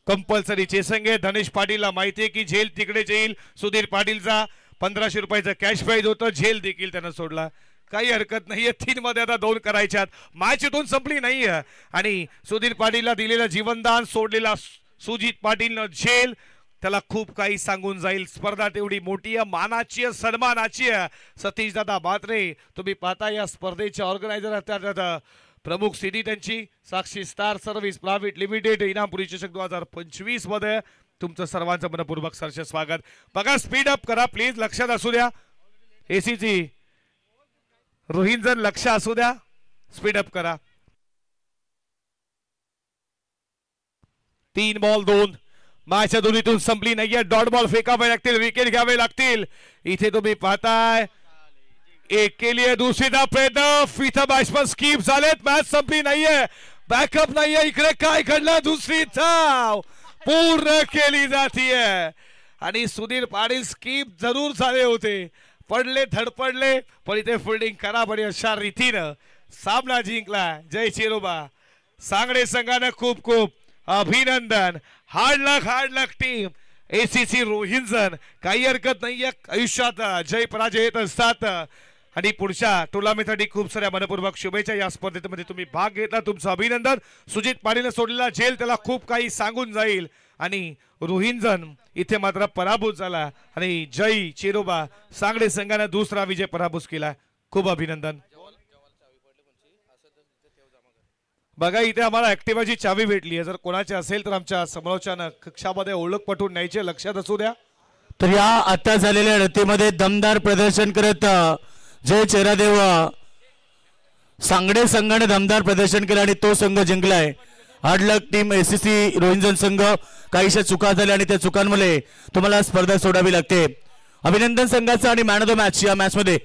कंपल्सरी चेसंगे. धनेश पाटीलला माहिती आहे की झेल तिकडेच येईल. सुधीर पाटीलचा 1500 रुपयाचा कॅश प्राइज होतं. झेल देखील त्यानं सोडला. काही हरकत नाहीये. 3 मध्ये आता 2 करायच्यात. मॅच इथून संपली नाहीये आणि सुधीर पाटीलला दिलेलं जीवनदान सोडलेला सुजित पाटीलनं झेल त्याला खूप काही सांगून जाईल. स्पर्धा तेवढी मोठी आहे, मानाची आहे, सन्मानाची आहे. सतीश दादा म्हात्रे तुम्ही पाहता या स्पर्धेचे ऑर्गनायझर असतात. प्रमुख स्थिती त्यांची साक्षी स्टार सर्व्हिस प्रायव्हेट लिमिटेड. इनामपुरी चषक 2025 मध्ये तुमचं सर्वांचं मनपूर्वक सरचे स्वागत. बघा स्पीड अप करा प्लीज. लक्षात असू द्या एसीची रोहिंजन लक्ष असू द्या. स्पीड अप करा. 3 बॉल 2. मॅच दोन्हीतून संपली नाहीये. डॉट बॉल फेकावे लागतील, विकेट घ्यावे लागतील. इथे तुम्ही पाहताय एक केली दुसरीचा प्रयत्न. इथं बॅट्समन स्कीप झालेत. मॅच संपली नाहीये. बॅकअप नाहीये. इकडे काय घडलं. दुसरी धाव पूर्ण केली जातीये आणि सुधीर पाटील स्कीप जरूर झाले होते. पडले धडपडले पण इथे फिल्डिंग करा बरी अशा रीतीनं सामना जिंकला. जय चिरोबा. सांगडे संघानं खूप खूप अभिनंदन. हार्ड लक टीम एसीसी रोहिंजन. काही हरकत नाहीये. आयुष्यात जय पराजय येत असतात आणि पुढच्या टुर्नामेंटसाठी खूप साऱ्या मनपूर्वक शुभेच्छा. या स्पर्धेमध्ये तुम्ही भाग घेतला तुमचं अभिनंदन. सुजित पाटीलने सोडलेला झेल त्याला खूप काही सांगून जाईल आणि रोहिंजन इथे मात्र पराभूत झाला आणि जय चिरोबा सांगडे संघाने दुसरा विजय पराभूत केला. खूप अभिनंदन. बघा इथे आम्हाला ऍक्टिव्हाची चावी भेटली आहे. जर कोणाची असेल तर आमच्या समोरच्या कक्षामध्ये ओळख पटवून न्यायचे. लक्षात असू द्या. तर या आता झालेल्या लढतीमध्ये दमदार प्रदर्शन करत जय चेहरादेव सांगडे संघाने दमदार प्रदर्शन केलं आणि तो संघ जिंकलाय. हार्डलक टीम एसीसी रोहिंजन संघ. काहीशा चुका झाल्या आणि त्या चुकांमुळे तुम्हाला स्पर्धा सोडावी लागते. अभिनंदन संघाचा आणि मॅन ऑफ द मॅच या मॅच मध्ये